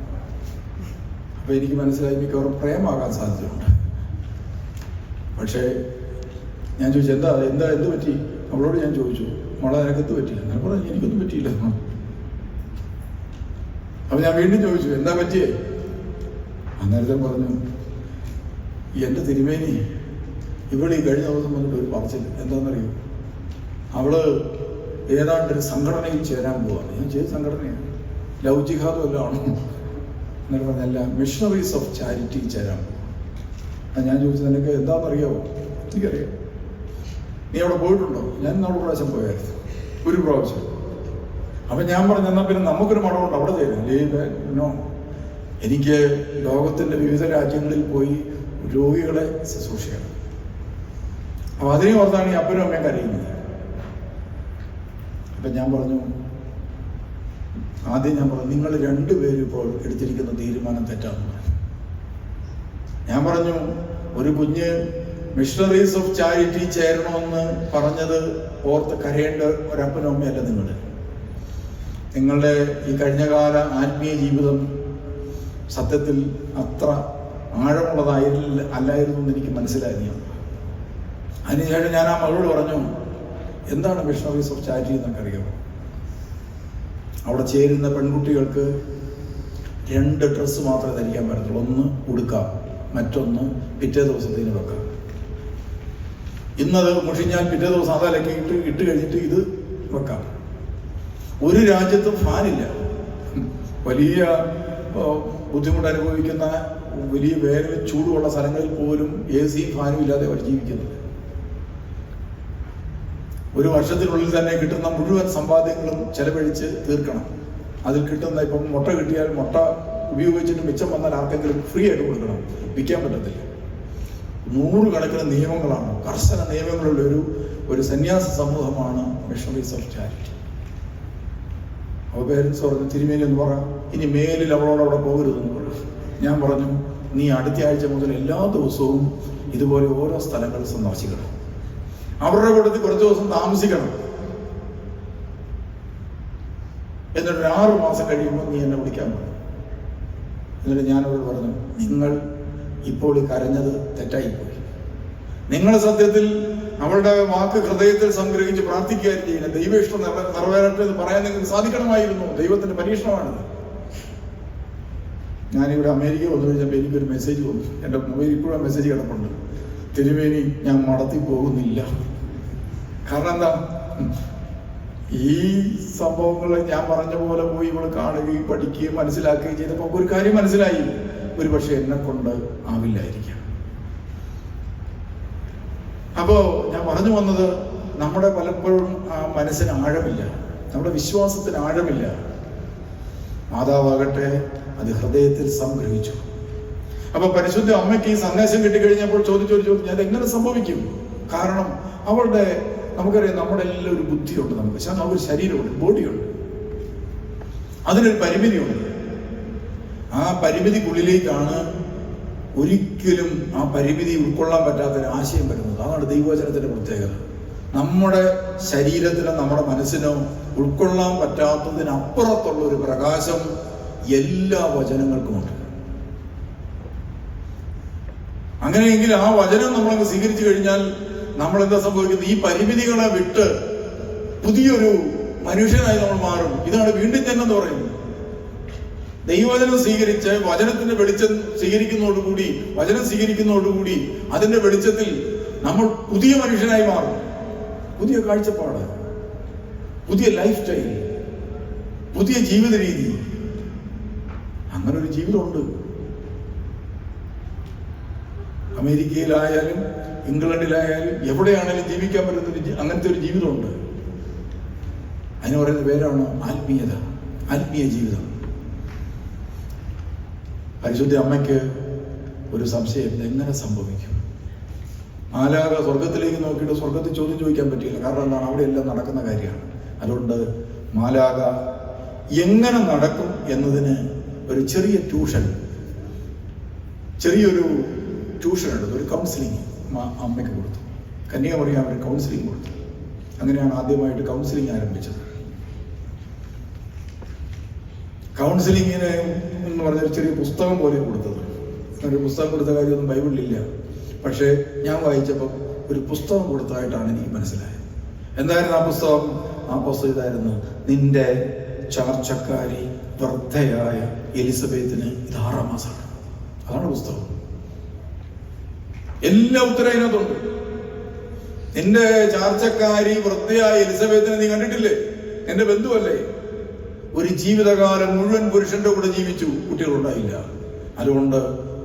അപ്പോൾ എനിക്ക് മനസ്സിലായി മിക്കവാറും പ്രേമാകാൻ സാധ്യതയുണ്ട്. പക്ഷേ ഞാൻ ചോദിച്ചു, എന്ത് പറ്റി? അവളോട് ഞാൻ ചോദിച്ചു, മോളെ നിനക്കെന്ത് പറ്റിയില്ല? ഞാൻ പറഞ്ഞു, എനിക്കൊന്നും പറ്റിയില്ല. അപ്പം ഞാൻ വീണ്ടും ചോദിച്ചു, എന്താ പറ്റിയേ? അന്നേരത്തെ പറഞ്ഞു, എൻ്റെ തിരുമേനി ഇവിടെ ഈ കഴിഞ്ഞ ദിവസം വന്നിട്ട് ഒരു പറച്ചിൽ. എന്താണെന്നറിയോ? അവള് ഏതാണ്ടൊരു സംഘടനയിൽ ചേരാൻ പോവാണ്. ഞാൻ ചെയ്ത സംഘടനയാണ്, ലവ് ജിഹാദും എല്ലാം ആണോ എന്നൊക്കെ പറഞ്ഞല്ല, മിഷണറീസ് ഓഫ് ചാരിറ്റി ചേരാൻ പോകും. ഞാൻ ചോദിച്ചു, നിനക്ക് എന്താണെന്നറിയാമോ? എനിക്കറിയാം. നീ അവിടെ പോയിട്ടുണ്ടോ? ഞാൻ 4 പ്രാവശ്യം പോയായിരുന്നു, ഒരു പ്രാവശ്യം. അപ്പം ഞാൻ പറഞ്ഞു, എന്നാൽ പിന്നെ നമുക്കൊരു മഠമുണ്ട്, അവിടെ ചേരാം. എനിക്ക് ലോകത്തിൻ്റെ വിവിധ രാജ്യങ്ങളിൽ പോയി രോഗികളെ ശുശ്രൂഷിക്കണം. അപ്പം അതിനെ ഓർത്താണ് ഈ അപ്പനും അമ്മയും കരയുന്നത്. അപ്പം ഞാൻ പറഞ്ഞു, നിങ്ങൾ 2 പേരും ഇപ്പോൾ എടുത്തിരിക്കുന്ന തീരുമാനം തെറ്റാണെന്ന് പറഞ്ഞു. ഞാൻ പറഞ്ഞു, ഒരു കുഞ്ഞ് മിഷണറീസ് ഓഫ് ചാരിറ്റി ചേരണമെന്ന് പറഞ്ഞത് ഓർത്ത് കരയേണ്ട ഒരപ്പനും അമ്മയല്ല നിങ്ങൾ. നിങ്ങളുടെ ഈ കഴിഞ്ഞകാല ആത്മീയ ജീവിതം സത്യത്തിൽ അത്ര അല്ലായിരുന്നു എന്ന് എനിക്ക് മനസ്സിലായി. അതിനുശേഷം ഞാൻ ആ മകളോട് പറഞ്ഞു, എന്താണ് മിഷണറീസ് ഓഫ് ചാരിറ്റി എന്നൊക്കെ അറിയാമോ? അവിടെ ചേരുന്ന പെൺകുട്ടികൾക്ക് 2 ഡ്രസ്സ് മാത്രമേ ധരിക്കാൻ പറ്റത്തുള്ളൂ. ഒന്ന് ഉടുക്കാം, മറ്റൊന്ന് പിറ്റേ ദിവസത്തേന് വെക്കാം. ഇന്നത് മുഷിഞ്ഞാൽ പിറ്റേ ദിവസം അതലക്കി ഇട്ട് കഴിഞ്ഞിട്ട് ഇത് വെക്കാം. ഒരു രാജ്യത്തും ഫാനില്ല. വലിയ ബുദ്ധിമുട്ട് അനുഭവിക്കുന്ന വലിയ വേനൽ ചൂടുള്ള സ്ഥലങ്ങളിൽ പോലും AC ഫാനും ഇല്ലാതെ അവർ ജീവിക്കുന്നത്. ഒരു വർഷത്തിനുള്ളിൽ തന്നെ കിട്ടുന്ന മുഴുവൻ സമ്പാദ്യങ്ങളും ചെലവഴിച്ച് തീർക്കണം. അതിൽ കിട്ടുന്ന ഇപ്പം മുട്ട കിട്ടിയാൽ മുട്ട ഉപയോഗിച്ചിട്ട് മിച്ചം വന്നാൽ ആർക്കെങ്കിലും ഫ്രീ ആയിട്ട് കൊടുക്കണം, വിൽക്കാൻ പറ്റത്തില്ല. 100 കണക്കിന് നിയമങ്ങളാണ്, കർശന നിയമങ്ങളുള്ള ഒരു സന്യാസ സമൂഹമാണ് മിഷണറീസ് ഓഫ് ചാരിറ്റി. അപ്പോൾ പേരൻസ് പറഞ്ഞു, തിരുമേനി എന്ന് പറ, ഇനി മേലിൽ അവളോട് അവിടെ പോകരുതെന്ന് പറഞ്ഞു. ഞാൻ പറഞ്ഞു, നീ അടുത്ത ആഴ്ച മുതൽ എല്ലാ ദിവസവും ഇതുപോലെ ഓരോ സ്ഥലങ്ങൾ സന്ദർശിക്കണം, അവരുടെ കൂട്ടത്തിൽ കുറച്ച് ദിവസം താമസിക്കണം. എന്നിട്ട് 6 മാസം കഴിയുമ്പോൾ നീ എന്നെ വിളിക്കാൻ പറഞ്ഞു. എന്നിട്ട് ഞാനവരോട് പറഞ്ഞു, നിങ്ങൾ ഇപ്പോൾ കരഞ്ഞത് തെറ്റായിപ്പോയി. നിങ്ങൾ സത്യത്തിൽ അവളുടെ വാക്ക് ഹൃദയത്തിൽ സംഗ്രഹിച്ച് പ്രാർത്ഥിക്കുകയായിരുന്നു ചെയ്യുന്നത്. ദൈവ ഇഷ്ടം നിറവേറട്ടെ എന്ന് പറയാൻ നിങ്ങൾക്ക് സാധിക്കണമായിരുന്നു. ദൈവത്തിന്റെ പരീക്ഷണമാണിത്. ഞാനിവിടെ അമേരിക്ക വന്നു കഴിഞ്ഞപ്പോൾ എനിക്കൊരു മെസ്സേജ് വന്നു. എൻ്റെ മൊബൈൽ ഇപ്പോഴും മെസ്സേജ് കിടപ്പുണ്ട്, തിരുമേനി ഞാൻ മടത്തി പോകുന്നില്ല. കാരണം എന്താ, ഈ സംഭവങ്ങൾ ഞാൻ പറഞ്ഞ പോലെ പോയി ഇവള് കാണുകയും പഠിക്കുകയും മനസ്സിലാക്കുകയും ചെയ്തപ്പോൾ ഒരു കാര്യം മനസ്സിലായി, ഒരു പക്ഷെ എന്നെ കൊണ്ട് ആവില്ലായിരിക്കാം. അപ്പോ ഞാൻ പറഞ്ഞു വന്നത്, നമ്മുടെ പലപ്പോഴും ആ മനസ്സിന് ആഴമില്ല, നമ്മുടെ വിശ്വാസത്തിന് ആഴമില്ല. മാതാവാകട്ടെ അത് ഹൃദയത്തിൽ സംഗ്രഹിച്ചു. അപ്പൊ പരിശുദ്ധ അമ്മയ്ക്ക് ഈ സന്ദേശം കിട്ടിക്കഴിഞ്ഞപ്പോൾ ചോദിച്ചു ഞാൻ എങ്ങനെ സംഭവിക്കും? കാരണം അവളുടെ, നമുക്കറിയാം, നമ്മുടെ എല്ലാം ഒരു ബുദ്ധിയുണ്ട്, നമുക്ക് ഒരു ശരീരമുണ്ട്, ബോഡിയുണ്ട്, അതിനൊരു പരിമിതിയുണ്ട്. ആ പരിമിതിക്കുള്ളിലേക്കാണ് ഒരിക്കലും ആ പരിമിതി ഉൾക്കൊള്ളാൻ പറ്റാത്തൊരു ആശയം വരുന്നത്. അതാണ് ദൈവവചനത്തിന്റെ പ്രത്യേകത. നമ്മുടെ ശരീരത്തിനോ നമ്മുടെ മനസ്സിനോ ഉൾക്കൊള്ളാൻ പറ്റാത്തതിനപ്പുറത്തുള്ള ഒരു പ്രകാശം എല്ലാ വചനങ്ങൾക്കുമുണ്ട്. അങ്ങനെയെങ്കിൽ ആ വചനം നമ്മളങ്ങ് സ്വീകരിച്ചു കഴിഞ്ഞാൽ നമ്മൾ എന്താ സംഭവിക്കുന്നത്? ഈ പരിമിതികളെ വിട്ട് പുതിയൊരു മനുഷ്യനായി നമ്മൾ മാറും. ഇതാണ് വീണ്ടും ജന്മം എന്ന് പറയുന്നത്. ദൈവവചനം സ്വീകരിച്ച് വചനത്തിന്റെ വെളിച്ചം സ്വീകരിക്കുന്നതോടുകൂടി അതിന്റെ വെളിച്ചത്തിൽ നമ്മൾ പുതിയ മനുഷ്യനായി മാറും. പുതിയ കാഴ്ചപ്പാട്, പുതിയ ലൈഫ് സ്റ്റൈൽ, പുതിയ ജീവിത രീതി. അങ്ങനെ ഒരു ജീവിതമുണ്ട്. അമേരിക്കയിലായാലും ഇംഗ്ലണ്ടിലായാലും എവിടെയാണെങ്കിലും ജീവിക്കാൻ പറ്റുന്ന അങ്ങനത്തെ ഒരു ജീവിതമുണ്ട്. അതിന് പറയുന്ന പേരാണ് ആത്മീയത, ആത്മീയ ജീവിതം. പരിശുദ്ധ അമ്മയ്ക്ക് ഒരു സംശയം, എങ്ങനെ സംഭവിക്കും? മാലാഖ സ്വർഗത്തിലേക്ക് നോക്കിയിട്ട് സ്വർഗത്തിൽ ചോദ്യം ചോദിക്കാൻ പറ്റില്ല. കാരണം എന്താണ്? അവിടെ എല്ലാം നടക്കുന്ന കാര്യമാണ്. അതുകൊണ്ട് മാലാഖ എങ്ങനെ നടക്കും എന്നതിന് ഒരു ചെറിയൊരു ട്യൂഷൻ എടുത്തു, ഒരു കൗൺസിലിംഗ് അമ്മയ്ക്ക് കൊടുത്തു. കന്യാമറിയാം ഒരു കൗൺസിലിംഗ് കൊടുത്തു. അങ്ങനെയാണ് ആദ്യമായിട്ട് കൗൺസിലിംഗ് ആരംഭിച്ചത്. കൗൺസിലിങ്ങിന് എന്ന് പറഞ്ഞൊരു ചെറിയ പുസ്തകം പോലെ കൊടുത്തത്. ഒരു പുസ്തകം കൊടുത്ത കാര്യമൊന്നും ബൈബിളിലില്ല. പക്ഷേ ഞാൻ വായിച്ചപ്പോൾ ഒരു പുസ്തകം കൊടുത്തതായിട്ടാണ് എനിക്ക് മനസ്സിലായത്. എന്തായിരുന്നു ആ പുസ്തകം? ആ പുസ്തകം ഇതായിരുന്നു: നിന്റെ ചാർച്ചക്കാരി വൃദ്ധയായ എലിസബത്തിന് ഇത് 6 മാസമാണ്. അതാണ് പുസ്തകം. എല്ലാ ഉത്തരം അതിനകത്തുണ്ട്. നിന്റെ ചാർച്ചക്കാരി വൃദ്ധയായ എലിസബത്തിനെ നീ കണ്ടിട്ടില്ലേ? എന്റെ ബന്ധുവല്ലേ? ഒരു ജീവിതകാലം മുഴുവൻ പുരുഷന്റെ കൂടെ ജീവിച്ചു, കുട്ടികളുണ്ടായില്ല. അതുകൊണ്ട്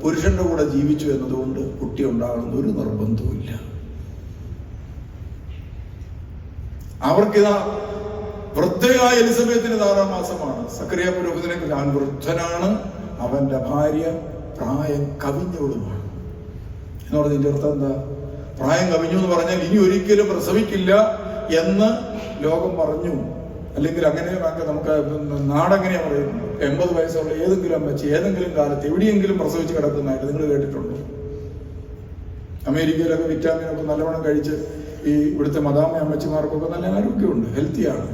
പുരുഷന്റെ കൂടെ ജീവിച്ചു എന്നതുകൊണ്ട് കുട്ടി ഉണ്ടാകണമെന്ന് ഒരു നിർബന്ധവുമില്ല. അവർക്കിതാ വൃദ്ധയായ എലിസബത്തിന് 6 മാസമാണ്. സക്കറിയ പുരോഹിതനെ ഞാൻ വൃദ്ധനാണ്, അവന്റെ ഭാര്യ പ്രായം കവിഞ്ഞവളുമാണ് എന്ന് പറഞ്ഞതിന്റെ അർത്ഥം എന്താ? പ്രായം കവിഞ്ഞു എന്ന് പറഞ്ഞാൽ ഇനി ഒരിക്കലും പ്രസവിക്കില്ല എന്ന് ലോകം പറഞ്ഞു. അല്ലെങ്കിൽ അങ്ങനെ നമുക്ക് നാടെങ്ങനെയാ പറയുന്നത്? 80 വയസ്സുള്ള ഏതെങ്കിലും അമ്മച്ചി ഏതെങ്കിലും കാലത്ത് എവിടെയെങ്കിലും പ്രസവിച്ച് കിടക്കുന്നതായിട്ട് നിങ്ങൾ കേട്ടിട്ടുണ്ടോ? അമേരിക്കയിലൊക്കെ വിറ്റാമിനൊക്കെ നല്ലവണ്ണം കഴിച്ച് ഈ ഇവിടുത്തെ മദാമ അമ്മച്ചിമാർക്കൊക്കെ നല്ല ആരോഗ്യമുണ്ട്, ഹെൽത്തിയാണ്.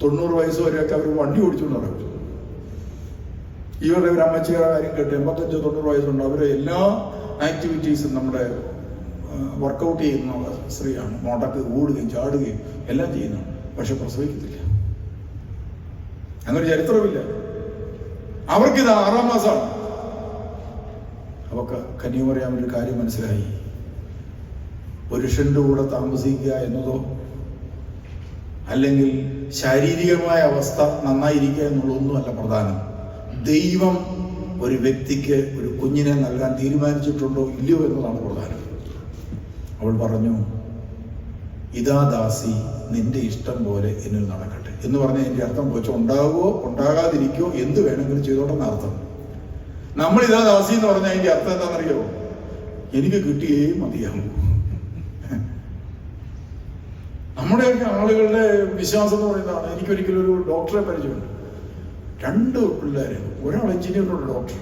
90 വയസ്സ് വരെയൊക്കെ അവർ വണ്ടി ഓടിച്ചുകൊണ്ട് നടക്കും. ഇവരുടെ ഒരു അമ്മച്ചിയുടെ കാര്യം കേട്ട് 85-90 വയസ്സുണ്ട്. അവർ എല്ലാ ആക്ടിവിറ്റീസും നമ്മുടെ വർക്കൗട്ട് ചെയ്യുന്ന സ്ത്രീയാണ്. മുടക്ക് ഓടുകയും ചാടുകയും എല്ലാം ചെയ്യുന്നതാണ്. പക്ഷെ പ്രസവിക്കത്തില്ല. അങ്ങനെ ചരിത്രമില്ല. അവർക്കിത് 6 മാസമാണ്. അവർക്ക് കന്യാമറിയാം ഒരു കാര്യം മനസ്സിലായി: പുരുഷന്റെ കൂടെ താമസിക്കുക എന്നതോ അല്ലെങ്കിൽ ശാരീരികമായ അവസ്ഥ നന്നായിരിക്കുക എന്നുള്ളതൊന്നും അല്ല പ്രധാനം. ദൈവം ഒരു വ്യക്തിക്ക് ഒരു കുഞ്ഞിനെ നൽകാൻ തീരുമാനിച്ചിട്ടുണ്ടോ ഇല്ലയോ എന്നതാണ് പ്രധാനം. അവൾ പറഞ്ഞു: ഇതാ ദാസി, നിന്റെ ഇഷ്ടം പോലെ എന്നിൽ നടക്കട്ടെ എന്ന് പറഞ്ഞാൽ എൻ്റെ അർത്ഥം വെച്ചാൽ ഉണ്ടാകുമോ ഉണ്ടാകാതിരിക്കോ എന്ത് വേണമെങ്കിലും ചെയ്തോട്ടെന്ന് അർത്ഥം. നമ്മൾ ഇതാ ദാസി എന്ന് പറഞ്ഞാൽ അതിൻ്റെ അർത്ഥം എന്താണെന്നറിയോ? എനിക്ക് കിട്ടിയേ മതിയാകും. നമ്മുടെയൊക്കെ ആളുകളുടെ വിശ്വാസം എന്ന് പറയുന്നതാണ്. എനിക്കൊരിക്കലും ഒരു ഡോക്ടറെ പരിചയമുണ്ട്. 2 പിള്ളേര്, ഒരാൾ എഞ്ചിനീയറുടെ ഡോക്ടർ.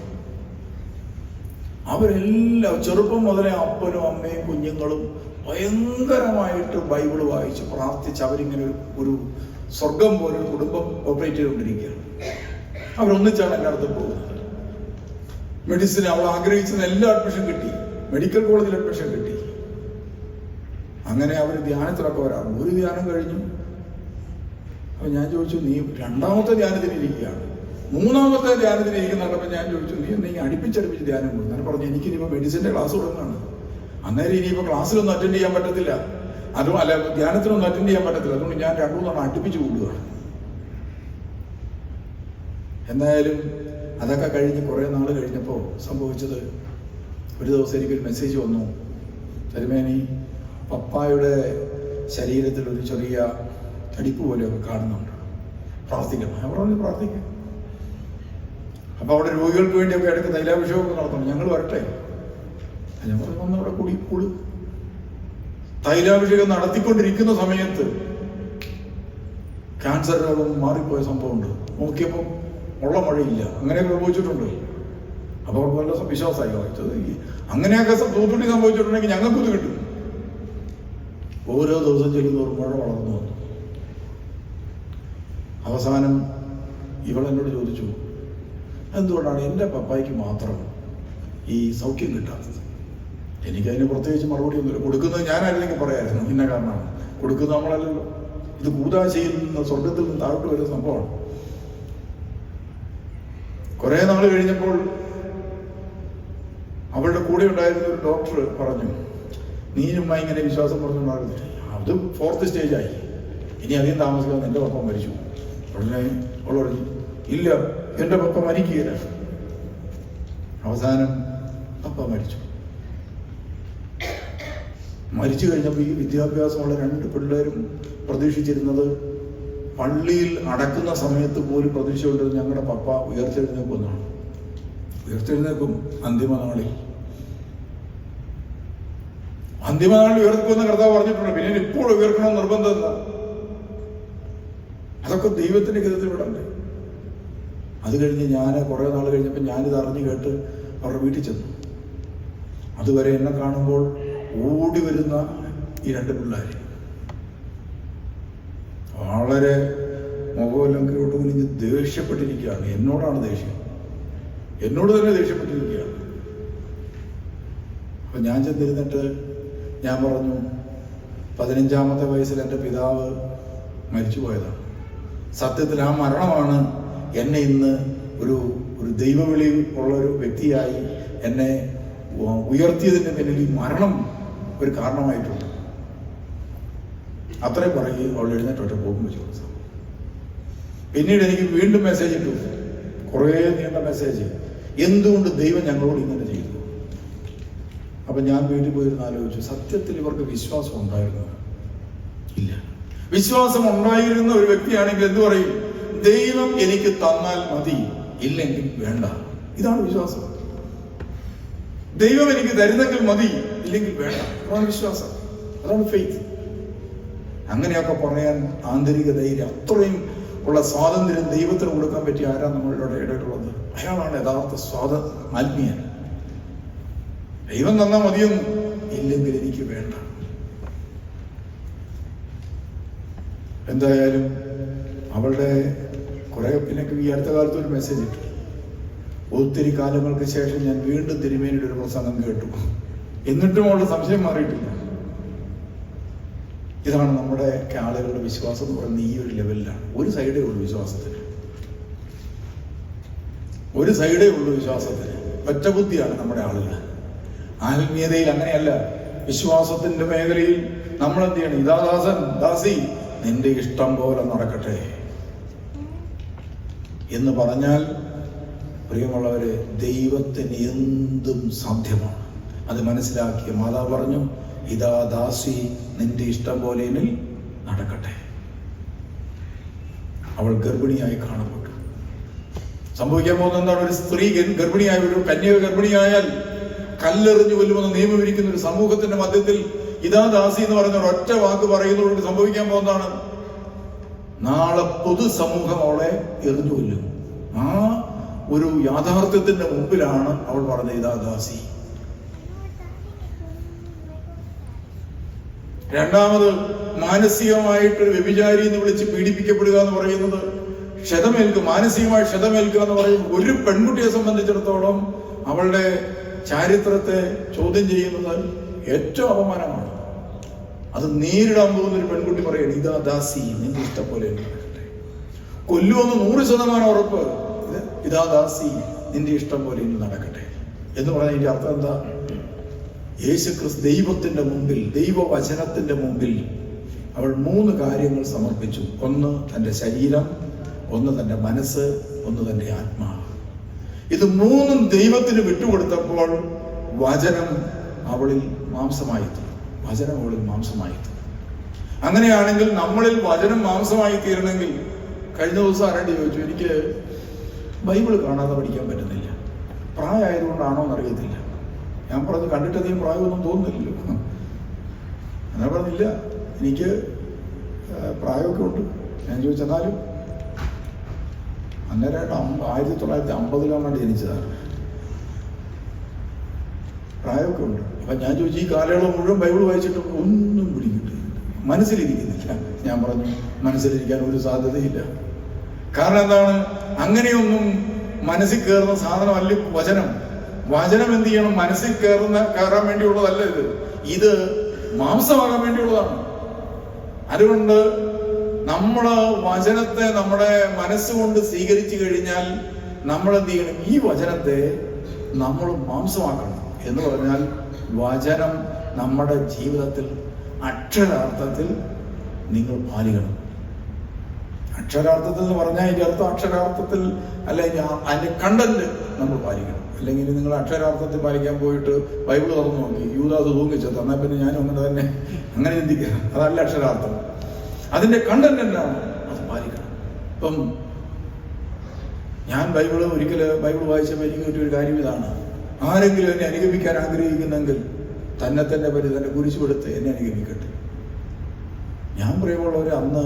അവരെല്ലാം ചെറുപ്പം മുതലേ അപ്പനും അമ്മയും കുഞ്ഞുങ്ങളും ഭയങ്കരമായിട്ട് ബൈബിള് വായിച്ച് പ്രാർത്ഥിച്ച് അവരിങ്ങനെ ഒരു സ്വർഗം പോലെ ഒരു കുടുംബം ഓപ്പറേറ്റ് ചെയ്തുകൊണ്ടിരിക്കുകയാണ്. അവരൊന്നിച്ചാണ് എൻ്റെ അടുത്ത് പോകുന്നത്. മെഡിസിൻ അവൾ ആഗ്രഹിച്ചത് എല്ലാ അഡ്മിഷൻ കിട്ടി. മെഡിക്കൽ കോളേജിൽ അഡ്മിഷൻ കിട്ടി. അങ്ങനെ അവർ ധ്യാനത്തിലൊക്കെ വരാറുണ്ട്. ഒരു ധ്യാനം കഴിഞ്ഞു. അപ്പൊ ഞാൻ ചോദിച്ചു, നീ 2ാമത്തെ ധ്യാനത്തിന് ഇരിക്കുകയാണ്, 3ാമത്തെ ധ്യാനത്തിന് ഇരിക്കുന്നുണ്ടപ്പോൾ ഞാൻ ചോദിച്ചു, നീ എന്തെങ്കിലും അടുപ്പിച്ചടുപ്പിച്ച് ധ്യാനം കൊടുത്തു? ഞാൻ പറഞ്ഞു, എനിക്കിനിപ്പോൾ മെഡിസിൻ്റെ ക്ലാസ് തുടങ്ങുകയാണ്. അന്നേരം ഇനിയിപ്പോൾ ക്ലാസ്സിലൊന്നും അറ്റൻഡ് ചെയ്യാൻ പറ്റത്തില്ല, അല്ല ധ്യാനത്തിനൊന്നും അറ്റൻഡ് ചെയ്യാൻ പറ്റത്തില്ല. അതുകൊണ്ട് ഞാൻ 2-3 അടുപ്പിച്ച് കൂടുകയാണ്. എന്തായാലും അതൊക്കെ കഴിഞ്ഞ് കുറേ നാൾ കഴിഞ്ഞപ്പോൾ സംഭവിച്ചത്, ഒരു ദിവസം എനിക്കൊരു മെസ്സേജ് വന്നു: തിരുമേനി, പപ്പായുടെ ശരീരത്തിൽ ഒരു ചെറിയ തടിപ്പ് പോലെയൊക്കെ കാണുന്നുണ്ട്, പ്രാർത്ഥിക്കണം. ഞാൻ പറഞ്ഞു, പ്രാർത്ഥിക്കാം. അപ്പോൾ അവിടെ രോഗികൾക്ക് വേണ്ടിയൊക്കെ ഇടയ്ക്ക് തൈലാഭിഷേകമൊക്കെ നടത്തണം, ഞങ്ങൾ വരട്ടെ. ഞാൻ പറഞ്ഞു, വന്നവിടെ കൂടി തൈലാഭിഷേകം നടത്തിക്കൊണ്ടിരിക്കുന്ന സമയത്ത് ക്യാൻസർ രോഗം മാറിപ്പോയ സംഭവമുണ്ട്. നോക്കിയപ്പോൾ ഉള്ള മഴയില്ല. അങ്ങനെയൊക്കെ സംഭവിച്ചിട്ടുണ്ട്. അപ്പോൾ അവർക്ക് നല്ല വിശ്വാസമായി വായിച്ചത്. അങ്ങനെയൊക്കെ തൂത്തുണ്ടി സംഭവിച്ചിട്ടുണ്ടെങ്കിൽ ഞങ്ങൾക്കും ഇത് കിട്ടും. ഓരോ ദിവസം ചെല്ലുന്നവർ മഴ വളർന്നു വന്നു. അവസാനം ഇവളെന്നോട് ചോദിച്ചു, എന്തുകൊണ്ടാണ് എൻ്റെ പപ്പായ്ക്ക് മാത്രം ഈ സൗഖ്യം കിട്ടാത്തത്? എനിക്കതിന് പ്രത്യേകിച്ച് മറുപടി ഒന്നുമില്ല. കൊടുക്കുന്നത് ഞാനായിരുന്നെങ്കിൽ പറയാമായിരുന്നു, ഇന്ന കാരണമാണ്. കൊടുക്കുന്നത് നമ്മളല്ലല്ലോ. ഇത് കൂതാശയിൽ നിന്ന് സ്വർഗത്തിൽ നിന്ന് താഴോട്ട് വരുന്ന സംഭവമാണ്. കുറേ നാൾ കഴിഞ്ഞപ്പോൾ അവളുടെ കൂടെ ഉണ്ടായിരുന്ന ഒരു ഡോക്ടർ പറഞ്ഞു, നീ ചുമ്മാ ഇങ്ങനെ വിശ്വാസം പറഞ്ഞുണ്ടാകുന്നില്ല, അത് 4th സ്റ്റേജായി, ഇനി അധികം താമസിക്കാതെ എൻ്റെ പപ്പ മരിച്ചു. ഉടനെ അവൾ പറഞ്ഞു, ഇല്ല, എൻ്റെ പപ്പ മരിക്കുകയില്ല. അവസാനം പപ്പ മരിച്ചു. മരിച്ചു കഴിഞ്ഞപ്പോൾ ഈ വിദ്യാഭ്യാസമുള്ള 2 പിള്ളേരും പ്രതീക്ഷിച്ചിരുന്നത്, പള്ളിയിൽ അടക്കുന്ന സമയത്ത് പോലും പ്രതീക്ഷിച്ചുകൊണ്ടിരുന്നത് ഞങ്ങളുടെ പപ്പ ഉയർത്തെഴുന്നേക്കുമെന്നാണ്. ഉയർത്തെഴുന്നേക്കും അന്തിമനാളിൽ. അന്തിമനാളിൽ ഉയർത്തുമെന്ന് കർത്താവ് പറഞ്ഞിട്ടുണ്ട്. പിന്നെ ഇപ്പോൾ ഉയർക്കണമെന്ന് നിർബന്ധം എന്താ? അതൊക്കെ ദൈവത്തിന്റെ ഹിതത്തിൽ വിടണ്ടേ? അത് കഴിഞ്ഞ് ഞാൻ കുറേ നാൾ കഴിഞ്ഞപ്പോൾ ഞാനിത് അറിഞ്ഞു കേട്ട് അവരുടെ വീട്ടിൽ ചെന്നു. അതുവരെ എന്നെ കാണുമ്പോൾ ഓടി വരുന്ന ഈ 2 പിള്ളേർ വളരെ മുഖമെല്ലാം കിലോട്ട് കുനിഞ്ഞ് ദേഷ്യപ്പെട്ടിരിക്കുകയാണ്. എന്നോടാണ് ദേഷ്യം. എന്നോട് തന്നെ ദേഷ്യപ്പെട്ടിരിക്കുകയാണ്. അപ്പൊ ഞാൻ ചെന്നിരുന്നിട്ട് ഞാൻ പറഞ്ഞു, 15-ാമത്തെ വയസ്സിൽ എൻ്റെ പിതാവ് മരിച്ചുപോയതാണ്. സത്യത്തിൽ ആ മരണമാണ് എന്നെ ഇന്ന് ഒരു ദൈവവിളി ഉള്ളൊരു വ്യക്തിയായി എന്നെ ഉയർത്തിയതിൻ്റെ പിന്നിൽ ഈ മരണം ഒരു കാരണമായിട്ടുണ്ട്. അത്രയും പറയുകയും അവൾ എഴുന്നേറ്റ് ഒറ്റ പോകും വെച്ചു. പിന്നീട് എനിക്ക് വീണ്ടും മെസ്സേജ് ഇട്ടു, കുറേ നീണ്ട മെസ്സേജ്, എന്തുകൊണ്ട് ദൈവം ഞങ്ങളോട് ഇങ്ങനെ ചെയ്തു. അപ്പൊ ഞാൻ വീട്ടിൽ പോയിരുന്ന് ആലോചിച്ചു, സത്യത്തിൽ ഇവർക്ക് വിശ്വാസം ഉണ്ടായിരുന്നു? ഇല്ല. വിശ്വാസം ഉണ്ടായിരുന്ന ഒരു വ്യക്തിയാണെങ്കിൽ എന്തു പറയും? ദൈവം എനിക്ക് തന്നാൽ മതി, ഇല്ലെങ്കിൽ വേണ്ട. ഇതാണ് വിശ്വാസം. ദൈവം എനിക്ക് തരുന്നെങ്കിൽ മതി, ഇല്ലെങ്കിൽ വേണ്ട. അതാണ് വിശ്വാസം, അതാണ് ഫെയ്ത്ത്. അങ്ങനെയൊക്കെ പറയാൻ ആന്തരിക ധൈര്യം, അത്രയും ഉള്ള സ്വാതന്ത്ര്യം ദൈവത്തിന് കൊടുക്കാൻ പറ്റിയ ആരാ നമ്മളുടെ ഇടയിലുള്ളത്? അയാളാണ് യഥാർത്ഥ ആത്മീയൻ. ദൈവം തന്നാൽ മതിയൊന്നും, ഇല്ലെങ്കിൽ എനിക്ക് വേണ്ട. എന്തായാലും അവളുടെ കുറെ പിന്നെ ഈ അടുത്ത കാലത്ത് ഒരു മെസ്സേജ് ഇട്ടു. ഒത്തിരി കാലങ്ങൾക്ക് ശേഷം ഞാൻ വീണ്ടും തിരുമേനിയുടെ ഒരു പ്രസംഗം കേട്ടു, എന്നിട്ടും അവളുടെ സംശയം മാറിയിട്ടില്ല. ഇതാണ് നമ്മുടെ ആളുകളുടെ വിശ്വാസം എന്ന് പറയുന്നത്. ഈ ഒരു ലെവലിലാണ്. ഒരു സൈഡേ ഉള്ളൂ വിശ്വാസത്തിന്, ഒരു സൈഡേ ഉള്ളൂ വിശ്വാസത്തിന്. ഒറ്റബുദ്ധിയാണ് നമ്മുടെ ആളുകൾ. ആത്മീയതയിൽ അങ്ങനെയല്ല. വിശ്വാസത്തിന്റെ മേഖലയിൽ നമ്മൾ എന്ത് ചെയ്യണം? ഇതാ ദാസൻ, ദാസി, നിന്റെ ഇഷ്ടം പോലെ നടക്കട്ടെ എന്ന് പറഞ്ഞാൽ, പ്രിയമുള്ളവരെ, ദൈവത്തിന് എന്തും സാധ്യമാണ്. അത് മനസ്സിലാക്കിയ മാതാവ് പറഞ്ഞു, ഇതാ ദാസി, നിന്റെ ഇഷ്ടം പോലെ നടക്കട്ടെ. അവൾ ഗർഭിണിയായി കാണപ്പെട്ടു. സംഭവിക്കാൻ പോകുന്ന എന്താണ്? ഒരു സ്ത്രീ ഗർഭിണിയായ, ഒരു കന്യക ഗർഭിണിയായാൽ കല്ലെറിഞ്ഞു കൊല്ലുമെന്ന് നിയമമിരിക്കുന്ന ഒരു സമൂഹത്തിന്റെ മധ്യത്തിൽ ഇതാ ദാസി എന്ന് പറയുന്ന ഒറ്റ വാക്ക് പറയുന്നതോട് സംഭവിക്കാൻ പോകുന്നതാണ്, നാളെ പൊതുസമൂഹം അവളെ എറിഞ്ഞു കൊല്ലും. ആ ഒരു യാഥാർത്ഥ്യത്തിന്റെ മുമ്പിലാണ് അവൾ പറഞ്ഞത് ഇതാ ദാസി. രണ്ടാമത്, മാനസികമായിട്ടൊരു വ്യഭിചാരി എന്ന് വിളിച്ച് പീഡിപ്പിക്കപ്പെടുക എന്ന് പറയുന്നത് ക്ഷതമേൽക്കുക, മാനസികമായി ക്ഷതമേൽക്കുക എന്ന് പറയുന്നത് ഒരു പെൺകുട്ടിയെ സംബന്ധിച്ചിടത്തോളം അവളുടെ ചാരിത്രത്തെ ചോദ്യം ചെയ്യുന്നത് ഏറ്റവും അപമാനമാണ്. അത് നേരിടാൻ പോകുന്ന ഒരു പെൺകുട്ടി പറയുന്നത് ഇതാ ദാസി, നിന്റെ ഇഷ്ടം പോലെ നടക്കട്ടെ. കൊല്ലുമെന്ന് 100% ഉറപ്പ്. ഇതാ ദാസി, നിന്റെ ഇഷ്ടം പോലെ നടക്കട്ടെ എന്ന് പറഞ്ഞാൽ ഇതിന്റെ അർത്ഥം എന്താ? യേശുക്രിസ്തു ദൈവത്തിന്റെ മുമ്പിൽ, ദൈവവചനത്തിന്റെ മുമ്പിൽ അവൾ 3 കാര്യങ്ങൾ സമർപ്പിച്ചു. ഒന്ന് തന്റെ ശരീരം, ഒന്ന് തന്റെ മനസ്സ്, ഒന്ന് തന്റെ ആത്മാവ്. ഇത് 3ഉം ദൈവത്തിന് വിട്ടുകൊടുത്തപ്പോൾ വചനം അവളിൽ മാംസമായി തീർന്നു. വചനം അവളിൽ മാംസമായി തീർന്നു. അങ്ങനെയാണെങ്കിൽ നമ്മളിൽ വചനം മാംസമായി തീരണമെങ്കിൽ, കഴിഞ്ഞ ദിവസം ആരാണ്ട് ചോദിച്ചു, എനിക്ക് ബൈബിൾ കാണാതെ പഠിക്കാൻ പറ്റുന്നില്ല, പ്രായമായതുകൊണ്ടാണോ എന്നറിയത്തില്ല. ഞാൻ പറഞ്ഞു, കണ്ടിട്ടധികം പ്രായമൊന്നും തോന്നുന്നില്ലല്ലോ. അങ്ങനെ പറഞ്ഞില്ല, എനിക്ക് പ്രായമൊക്കെ ഉണ്ട്. ഞാൻ ചോദിച്ചെന്നാലും അന്നേരം 1950 ജനിച്ചതാണ്, പ്രായമൊക്കെ ഉണ്ട്. അപ്പൊ ഞാൻ ചോദിച്ചു, ഈ കാലയളവ് മുഴുവൻ ബൈബിൾ വായിച്ചിട്ട് ഒന്നും പിടിക്കിട്ടില്ല, മനസ്സിലിരിക്കുന്നില്ല. ഞാൻ പറഞ്ഞു, മനസ്സിലിരിക്കാൻ ഒരു സാധ്യതയില്ല. കാരണം എന്താണ്? അങ്ങനെയൊന്നും മനസ്സിൽ കയറുന്ന സാധനമല്ല വചനം. വചനം എന്ത് ചെയ്യണം? മനസ്സിൽ കയറാൻ വേണ്ടിയുള്ളതല്ല ഇത്. ഇത് മാംസമാകാൻ വേണ്ടിയുള്ളതാണ്. അതുകൊണ്ട് നമ്മള് വചനത്തെ നമ്മുടെ മനസ്സുകൊണ്ട് സ്വീകരിച്ചു കഴിഞ്ഞാൽ നമ്മൾ എന്ത് ചെയ്യണം? ഈ വചനത്തെ നമ്മൾ മാംസമാക്കണം. എന്ന് പറഞ്ഞാൽ വചനം നമ്മുടെ ജീവിതത്തിൽ അക്ഷരാർത്ഥത്തിൽ നിങ്ങൾ പാലിക്കണം. അക്ഷരാർത്ഥത്തിൽ എന്ന് പറഞ്ഞാൽ ഇതിന്റെ അർത്ഥം അക്ഷരാർത്ഥത്തിൽ അല്ലെങ്കിൽ അതിന്റെ കണ്ടന്റ് നമ്മൾ പാലിക്കണം. അല്ലെങ്കിൽ നിങ്ങൾ അക്ഷരാർത്ഥത്തിൽ പാലിക്കാൻ പോയിട്ട് ബൈബിൾ തുറന്നു നോക്കി യൂദാസ് തൂങ്ങിച്ചത് എന്നാൽ പിന്നെ ഞാനും അങ്ങനെ ചിന്തിക്കുക. അതല്ല അക്ഷരാർത്ഥം. അതിന്റെ കണ്ടന്റ് എന്താണ്? അത് പാലിക്കണം. ഇപ്പം ഞാൻ ഒരിക്കൽ ബൈബിൾ വായിച്ചപ്പോൾ എനിക്ക് കിട്ടിയൊരു കാര്യം ഇതാണ്: ആരെങ്കിലും എന്നെ അനുഗമിക്കാൻ ആഗ്രഹിക്കുന്നെങ്കിൽ തന്നെ തന്റെ കുരിശുകൊടുത്ത് എന്നെ അനുഗമിക്കട്ടെ. ഞാൻ പ്രിയമുള്ളവർ അന്ന്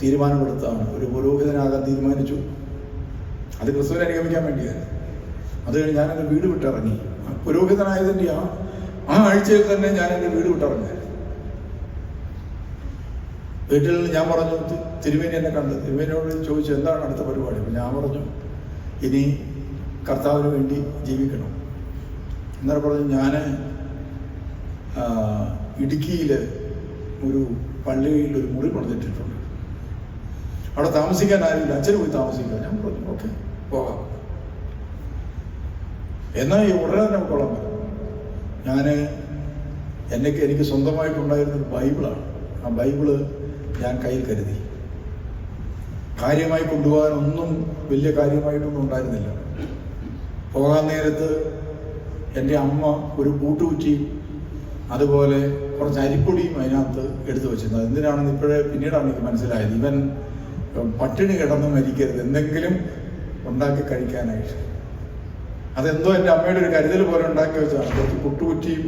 തീരുമാനമെടുത്താണ്, ഒരു പുരോഹിതനാകാൻ തീരുമാനിച്ചു. അത് ക്രിസ്തുവിനെ അനുഗമിക്കാൻ വേണ്ടിയാണ്. അത് കഴിഞ്ഞ് ഞാൻ എൻ്റെ വീട് വിട്ടിറങ്ങി. പുരോഹിതനായതിൻ്റെ ആ ആഴ്ചയിൽ തന്നെ ഞാൻ എൻ്റെ വീട് വിട്ടിറങ്ങി. വീട്ടിൽ ഞാൻ പറഞ്ഞു, തിരുമേനി എന്നെ കണ്ട് തിരുമേനിയോട് ചോദിച്ചു എന്താണ് അടുത്ത പരിപാടി. അപ്പം ഞാൻ പറഞ്ഞു, ഇനി കർത്താവിന് വേണ്ടി ജീവിക്കണം. എന്നേരം പറഞ്ഞു, ഞാൻ ഇടുക്കിയിൽ ഒരു പള്ളിയിൽ ഒരു മുറി പണിതിട്ടിട്ടുണ്ട്, അവിടെ താമസിക്കാൻ ആരില്ല, അച്ഛന് പോയി താമസിക്കാം. ഞാൻ പറഞ്ഞു ഓക്കെ പോകാം. എന്നാൽ ഈ ഉടനെ തന്നെ കൊള്ളാൻ പറ്റും. എനിക്ക് സ്വന്തമായിട്ടുണ്ടായിരുന്നൊരു ബൈബിളാണ്. ആ ബൈബിള് ഞാൻ കയ്യിൽ കരുതി. കാര്യമായി കൊണ്ടുപോകാനൊന്നും വലിയ കാര്യമായിട്ടൊന്നും ഉണ്ടായിരുന്നില്ല. പോകാൻ നേരത്ത് എൻ്റെ അമ്മ ഒരു കൂട്ടുകുറ്റിയും അതുപോലെ കുറച്ച് അരിപ്പൊടിയും അതിനകത്ത് എടുത്തു വെച്ചിരുന്നത്. എന്തിനാണെന്ന് പിന്നീടാണ് എനിക്ക് മനസ്സിലായത്. ഇവൻ പട്ടിണി കിടന്ന് മരിക്കരുത്, എന്തെങ്കിലും ഉണ്ടാക്കി കഴിക്കാനായിട്ട്. അതെന്തോ എൻ്റെ അമ്മയുടെ ഒരു കരുതൽ പോലെ ഉണ്ടാക്കി വെച്ചാണ്. കുറച്ച് പുട്ടുകുറ്റിയും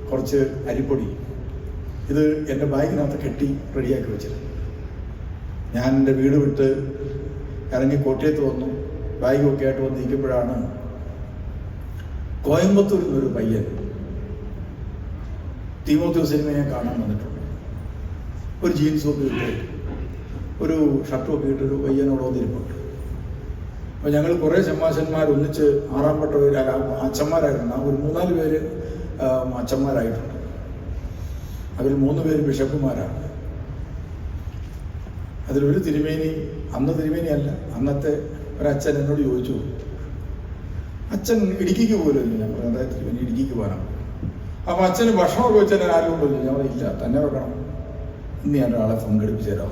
കുറച്ച് അരിപ്പൊടി ഇത് എൻ്റെ ബാഗിനകത്ത് കെട്ടി റെഡിയാക്കി വെച്ചിരുന്നു. ഞാൻ എൻ്റെ വീട് വിട്ട് ഇറങ്ങി കോട്ടയത്ത് വന്നു. ബാഗൊക്കെ ആയിട്ട് വന്ന് നിൽക്കുമ്പോഴാണ് കോയമ്പത്തൂരിൽ നിന്നൊരു പയ്യൻ തീമോത്തയോസ് സിനിമയെ കാണാൻ വന്നിട്ടുണ്ട്. ഒരു ജീൻസും ഒക്കെ ഇട്ട് ഒരു ഷർട്ടും ഒക്കെ ഇട്ടൊരു പയ്യനോട് വന്നിരിപ്പുണ്ട്. അപ്പോൾ ഞങ്ങൾ കുറേ ചമ്മാശന്മാർ ഒന്നിച്ച് 6-ാം വട്ട അച്ഛന്മാരായിരുന്നു. ഒരു 3-4 പേര് അച്ഛന്മാരായിട്ടുണ്ട്. അതിൽ 3 പേര് ബിഷപ്പുമാരാണ്. അതിലൊരു തിരുമേനി, അന്ന് തിരുമേനിയല്ല, അന്നത്തെ ഒരച്ഛൻ എന്നോട് ചോദിച്ചു, അച്ഛൻ ഇടുക്കിക്ക് പോലും. ഞാൻ പറഞ്ഞു അതായത് തിരുമേനി ഇടുക്കിക്ക് പോകാനാണ്. അപ്പോൾ അച്ഛന് ഭക്ഷണമൊക്കെ വെച്ചാൽ ആരും കൊണ്ടില്ല. ഞാൻ ഇല്ല, തന്നെ വെക്കണം, ഇന്ന് ഞാൻ ഒരാളെ പങ്കെടുപ്പിച്ചു തരാം.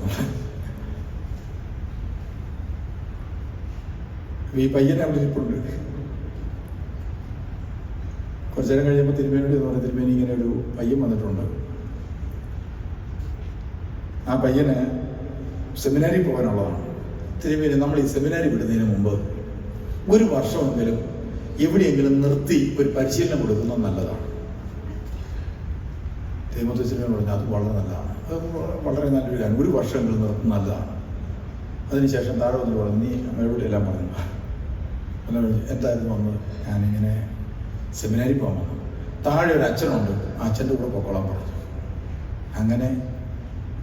ഈ പയ്യനെ അവിടെ ഇരിപ്പുണ്ട്. കുറച്ചു നേരം കഴിയുമ്പോൾ തിരുമേനിയോട് പറഞ്ഞു, തിരുമേനി ഇങ്ങനെ ഒരു പയ്യൻ വന്നിട്ടുണ്ട്. ആ പയ്യന് സെമിനാരി പോകാനുള്ളതാണ്. തിരുമേനി, നമ്മൾ ഈ സെമിനാരി വിടുന്നതിന് മുമ്പ് 1 വർഷമെങ്കിലും എവിടെയെങ്കിലും നിർത്തി ഒരു പരിശീലനം കൊടുക്കുന്നത് നല്ലതാണ്. തീമോത്തയോസ് പറഞ്ഞു അത് വളരെ നല്ലതാണ്, അത് വളരെ നല്ലൊരു കാര്യം, 1 വർഷമെങ്കിലും നിർത്തുന്നത് നല്ലതാണ്. അതിനുശേഷം താഴെ വന്നിട്ട് പറഞ്ഞു, നീ അമ്മയോട് എല്ലാം പറഞ്ഞു. എന്തായിരുന്നു വന്നത്? ഞാനിങ്ങനെ സെമിനാരി പോകാൻ വന്നു. താഴെ ഒരു അച്ഛനുണ്ട്, ആ അച്ഛൻ്റെ കൂടെ പൊക്കോളാൻ പറഞ്ഞു. അങ്ങനെ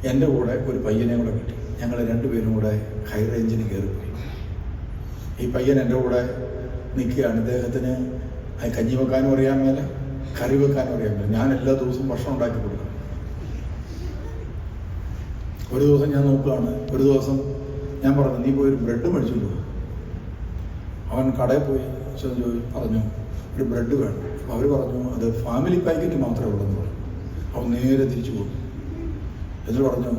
എൻ്റെ കൂടെ ഒരു പയ്യനെ കൂടെ കിട്ടി. ഞങ്ങൾ 2 പേരും കൂടെ ഹൈ റേഞ്ചിന് കയറിപ്പോയി. ഈ പയ്യൻ എൻ്റെ കൂടെ നിൽക്കുകയാണ്. ഇദ്ദേഹത്തിന് കഞ്ഞി വെക്കാനും അറിയാൻ മേല, കറി വെക്കാനും അറിയാൻ മേല. ഞാൻ എല്ലാ ദിവസവും ഭക്ഷണം ഉണ്ടാക്കി കൊടുക്കണം. ഒരു ദിവസം ഞാൻ നോക്കുകയാണ്. ഒരു ദിവസം ഞാൻ പറഞ്ഞു, നീ പോയി ഒരു ബ്രെഡ് മേടിച്ചുകൊണ്ട് പോകും. അവൻ കടയിൽ പോയി പറഞ്ഞു ഒരു ബ്രെഡ് വേണം. അപ്പോൾ അവർ പറഞ്ഞു അത് ഫാമിലി പാക്കറ്റ് മാത്രമേ ഉള്ളെന്ന് പറഞ്ഞു. അവൻ നേരെ തിരിച്ചു പോകും. എന്നിട്ട് പറഞ്ഞു,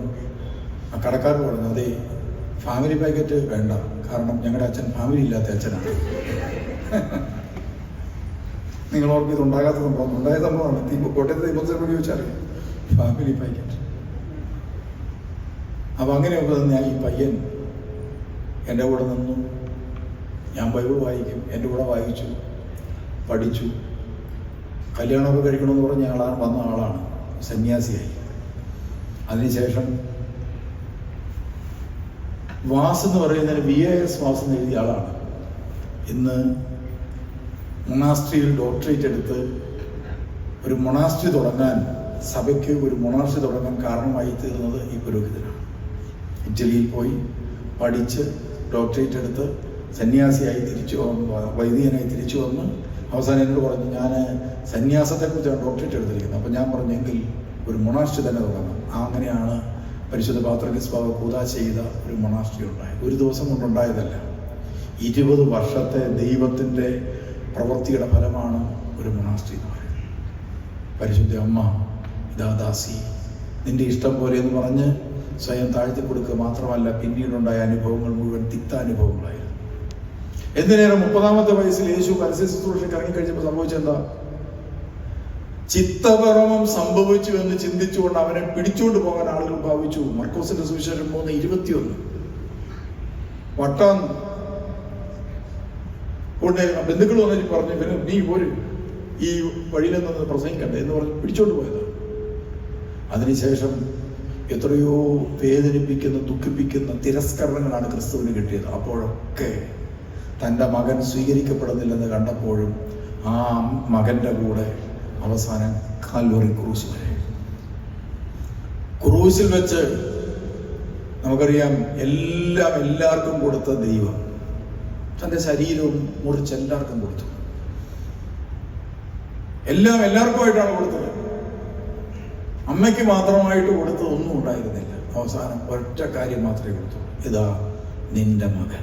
ആ കടക്കാരൻ പറഞ്ഞു, അതെ ഫാമിലി പാക്കറ്റ് വേണ്ട, കാരണം ഞങ്ങളുടെ അച്ഛൻ ഫാമിലി ഇല്ലാത്ത അച്ഛനാണ്. നിങ്ങളോർക്ക് ഇത് ഉണ്ടാകാത്ത സംഭവം, ഉണ്ടായ സംഭവമാണ്. കോട്ടയത്ത് തീമോത്തയോസ് ചോദിച്ചാൽ ഫാമിലി പാക്കറ്റ്. അപ്പം അങ്ങനെയൊക്കെ ഞാൻ ഈ പയ്യൻ എൻ്റെ കൂടെ നിന്നു. ഞാൻ ബൈബിൾ വായിക്കും, എൻ്റെ കൂടെ വായിച്ചു, പഠിച്ചു. കല്യാണമൊക്കെ കഴിക്കണമെന്ന് പറഞ്ഞ് ഞങ്ങളാണ് വന്ന ആളാണ്, സന്യാസിയായി. അതിനുശേഷം വാസ് എന്ന് പറയുന്നതിന് VAS വാസ് എന്ന് എഴുതിയ ആളാണ്. ഇന്ന് മൊണാസ്ട്രിയിൽ ഡോക്ടറേറ്റ് എടുത്ത് ഒരു മൊണാസ്ട്രി തുടങ്ങാൻ, സഭയ്ക്ക് ഒരു മൊണാസ്ട്രി തുടങ്ങാൻ കാരണമായി തീർന്നത് ഈ പുരോഹിതനാണ്. ഇറ്റലിയിൽ പോയി പഠിച്ച് ഡോക്ടറേറ്റ് എടുത്ത് സന്യാസിയായി വൈദികനായി തിരിച്ചു വന്ന് അവസാനം എന്നോട് പറഞ്ഞു, ഞാൻ സന്യാസത്തെക്കുറിച്ചാണ് ഡോക്ടറേറ്റ് എടുത്തിരിക്കുന്നത്. അപ്പോൾ ഞാൻ പറഞ്ഞെങ്കിൽ ഒരു മൊണാസ്ട്രി തന്നെ തുടങ്ങാം. അങ്ങനെയാണ് പരിശുദ്ധ പാത്രിയർക്കീസ് ബാവ കൂദാശ ചെയ്ത ഒരു മൊണാസ്ട്രി ഉണ്ടായത്. ഒരു ദിവസം കൊണ്ടുണ്ടായതല്ല, 20 വർഷത്തെ ദൈവത്തിൻ്റെ പ്രവൃത്തിയുടെ ഫലമാണ് ഒരു മൊണാസ്ട്രി എന്ന് പറയുന്നത്. പരിശുദ്ധ അമ്മ ഇതാ ദാസി, നിന്റെ ഇഷ്ടം പോലെ എന്ന് പറഞ്ഞ് സ്വയം താഴ്ത്തി കൊടുക്കുക മാത്രമല്ല, പിന്നീടുണ്ടായ അനുഭവങ്ങൾ മുഴുവൻ തിക്താനുഭവങ്ങളായിരുന്നു. എന്തിനേറെ 30-ാമത്തെ വയസ്സിൽ യേശു പരസ്യ ശുശ്രൂഷയ്ക്ക് ഇറങ്ങിക്കഴിഞ്ഞപ്പോൾ സംഭവിച്ചെന്താ? ചിത്തഭ്രമം സംഭവിച്ചു എന്ന് ചിന്തിച്ചുകൊണ്ട് അവനെ പിടിച്ചുകൊണ്ട് പോകാൻ ആളുകൾ ഭാവിച്ചു. മർക്കോസിന്റെ സുവിശേഷം 3:21 വട്ടാന്ന് കൊണ്ട് ബന്ധുക്കൾ വന്നിട്ട് പറഞ്ഞു, ഇവന് നീ പോരും, ഈ വഴിയിൽ നിന്ന് പ്രസംഗിക്കണ്ടേ എന്ന് പറഞ്ഞ് പിടിച്ചോണ്ട് പോയത്. അതിനുശേഷം എത്രയോ വേദനിപ്പിക്കുന്ന, ദുഃഖിപ്പിക്കുന്ന തിരസ്കരണങ്ങളാണ് ക്രിസ്തുവിന് കിട്ടിയത്. അപ്പോഴൊക്കെ തൻ്റെ മകൻ സ്വീകരിക്കപ്പെടുന്നില്ലെന്ന് കണ്ടപ്പോഴും ആ മകൻ്റെ കൂടെ അവസാനം കാൽവറി ക്രൂശ് വരെ. ക്രൂശിൽ വെച്ച് നമുക്കറിയാം എല്ലാവർക്കും കൊടുത്ത ദൈവം തൻ്റെ ശരീരവും മുറിച്ച് എല്ലാവർക്കും കൊടുത്തു. എല്ലാവർക്കുമായിട്ടാണ് കൊടുത്തത്. അമ്മയ്ക്ക് മാത്രമായിട്ട് കൊടുത്തതൊന്നും ഉണ്ടായിരുന്നില്ല. അവസാനം ഒറ്റ കാര്യം മാത്രമേ കൊടുത്തു, ഇതാ നിന്റെ മകൻ.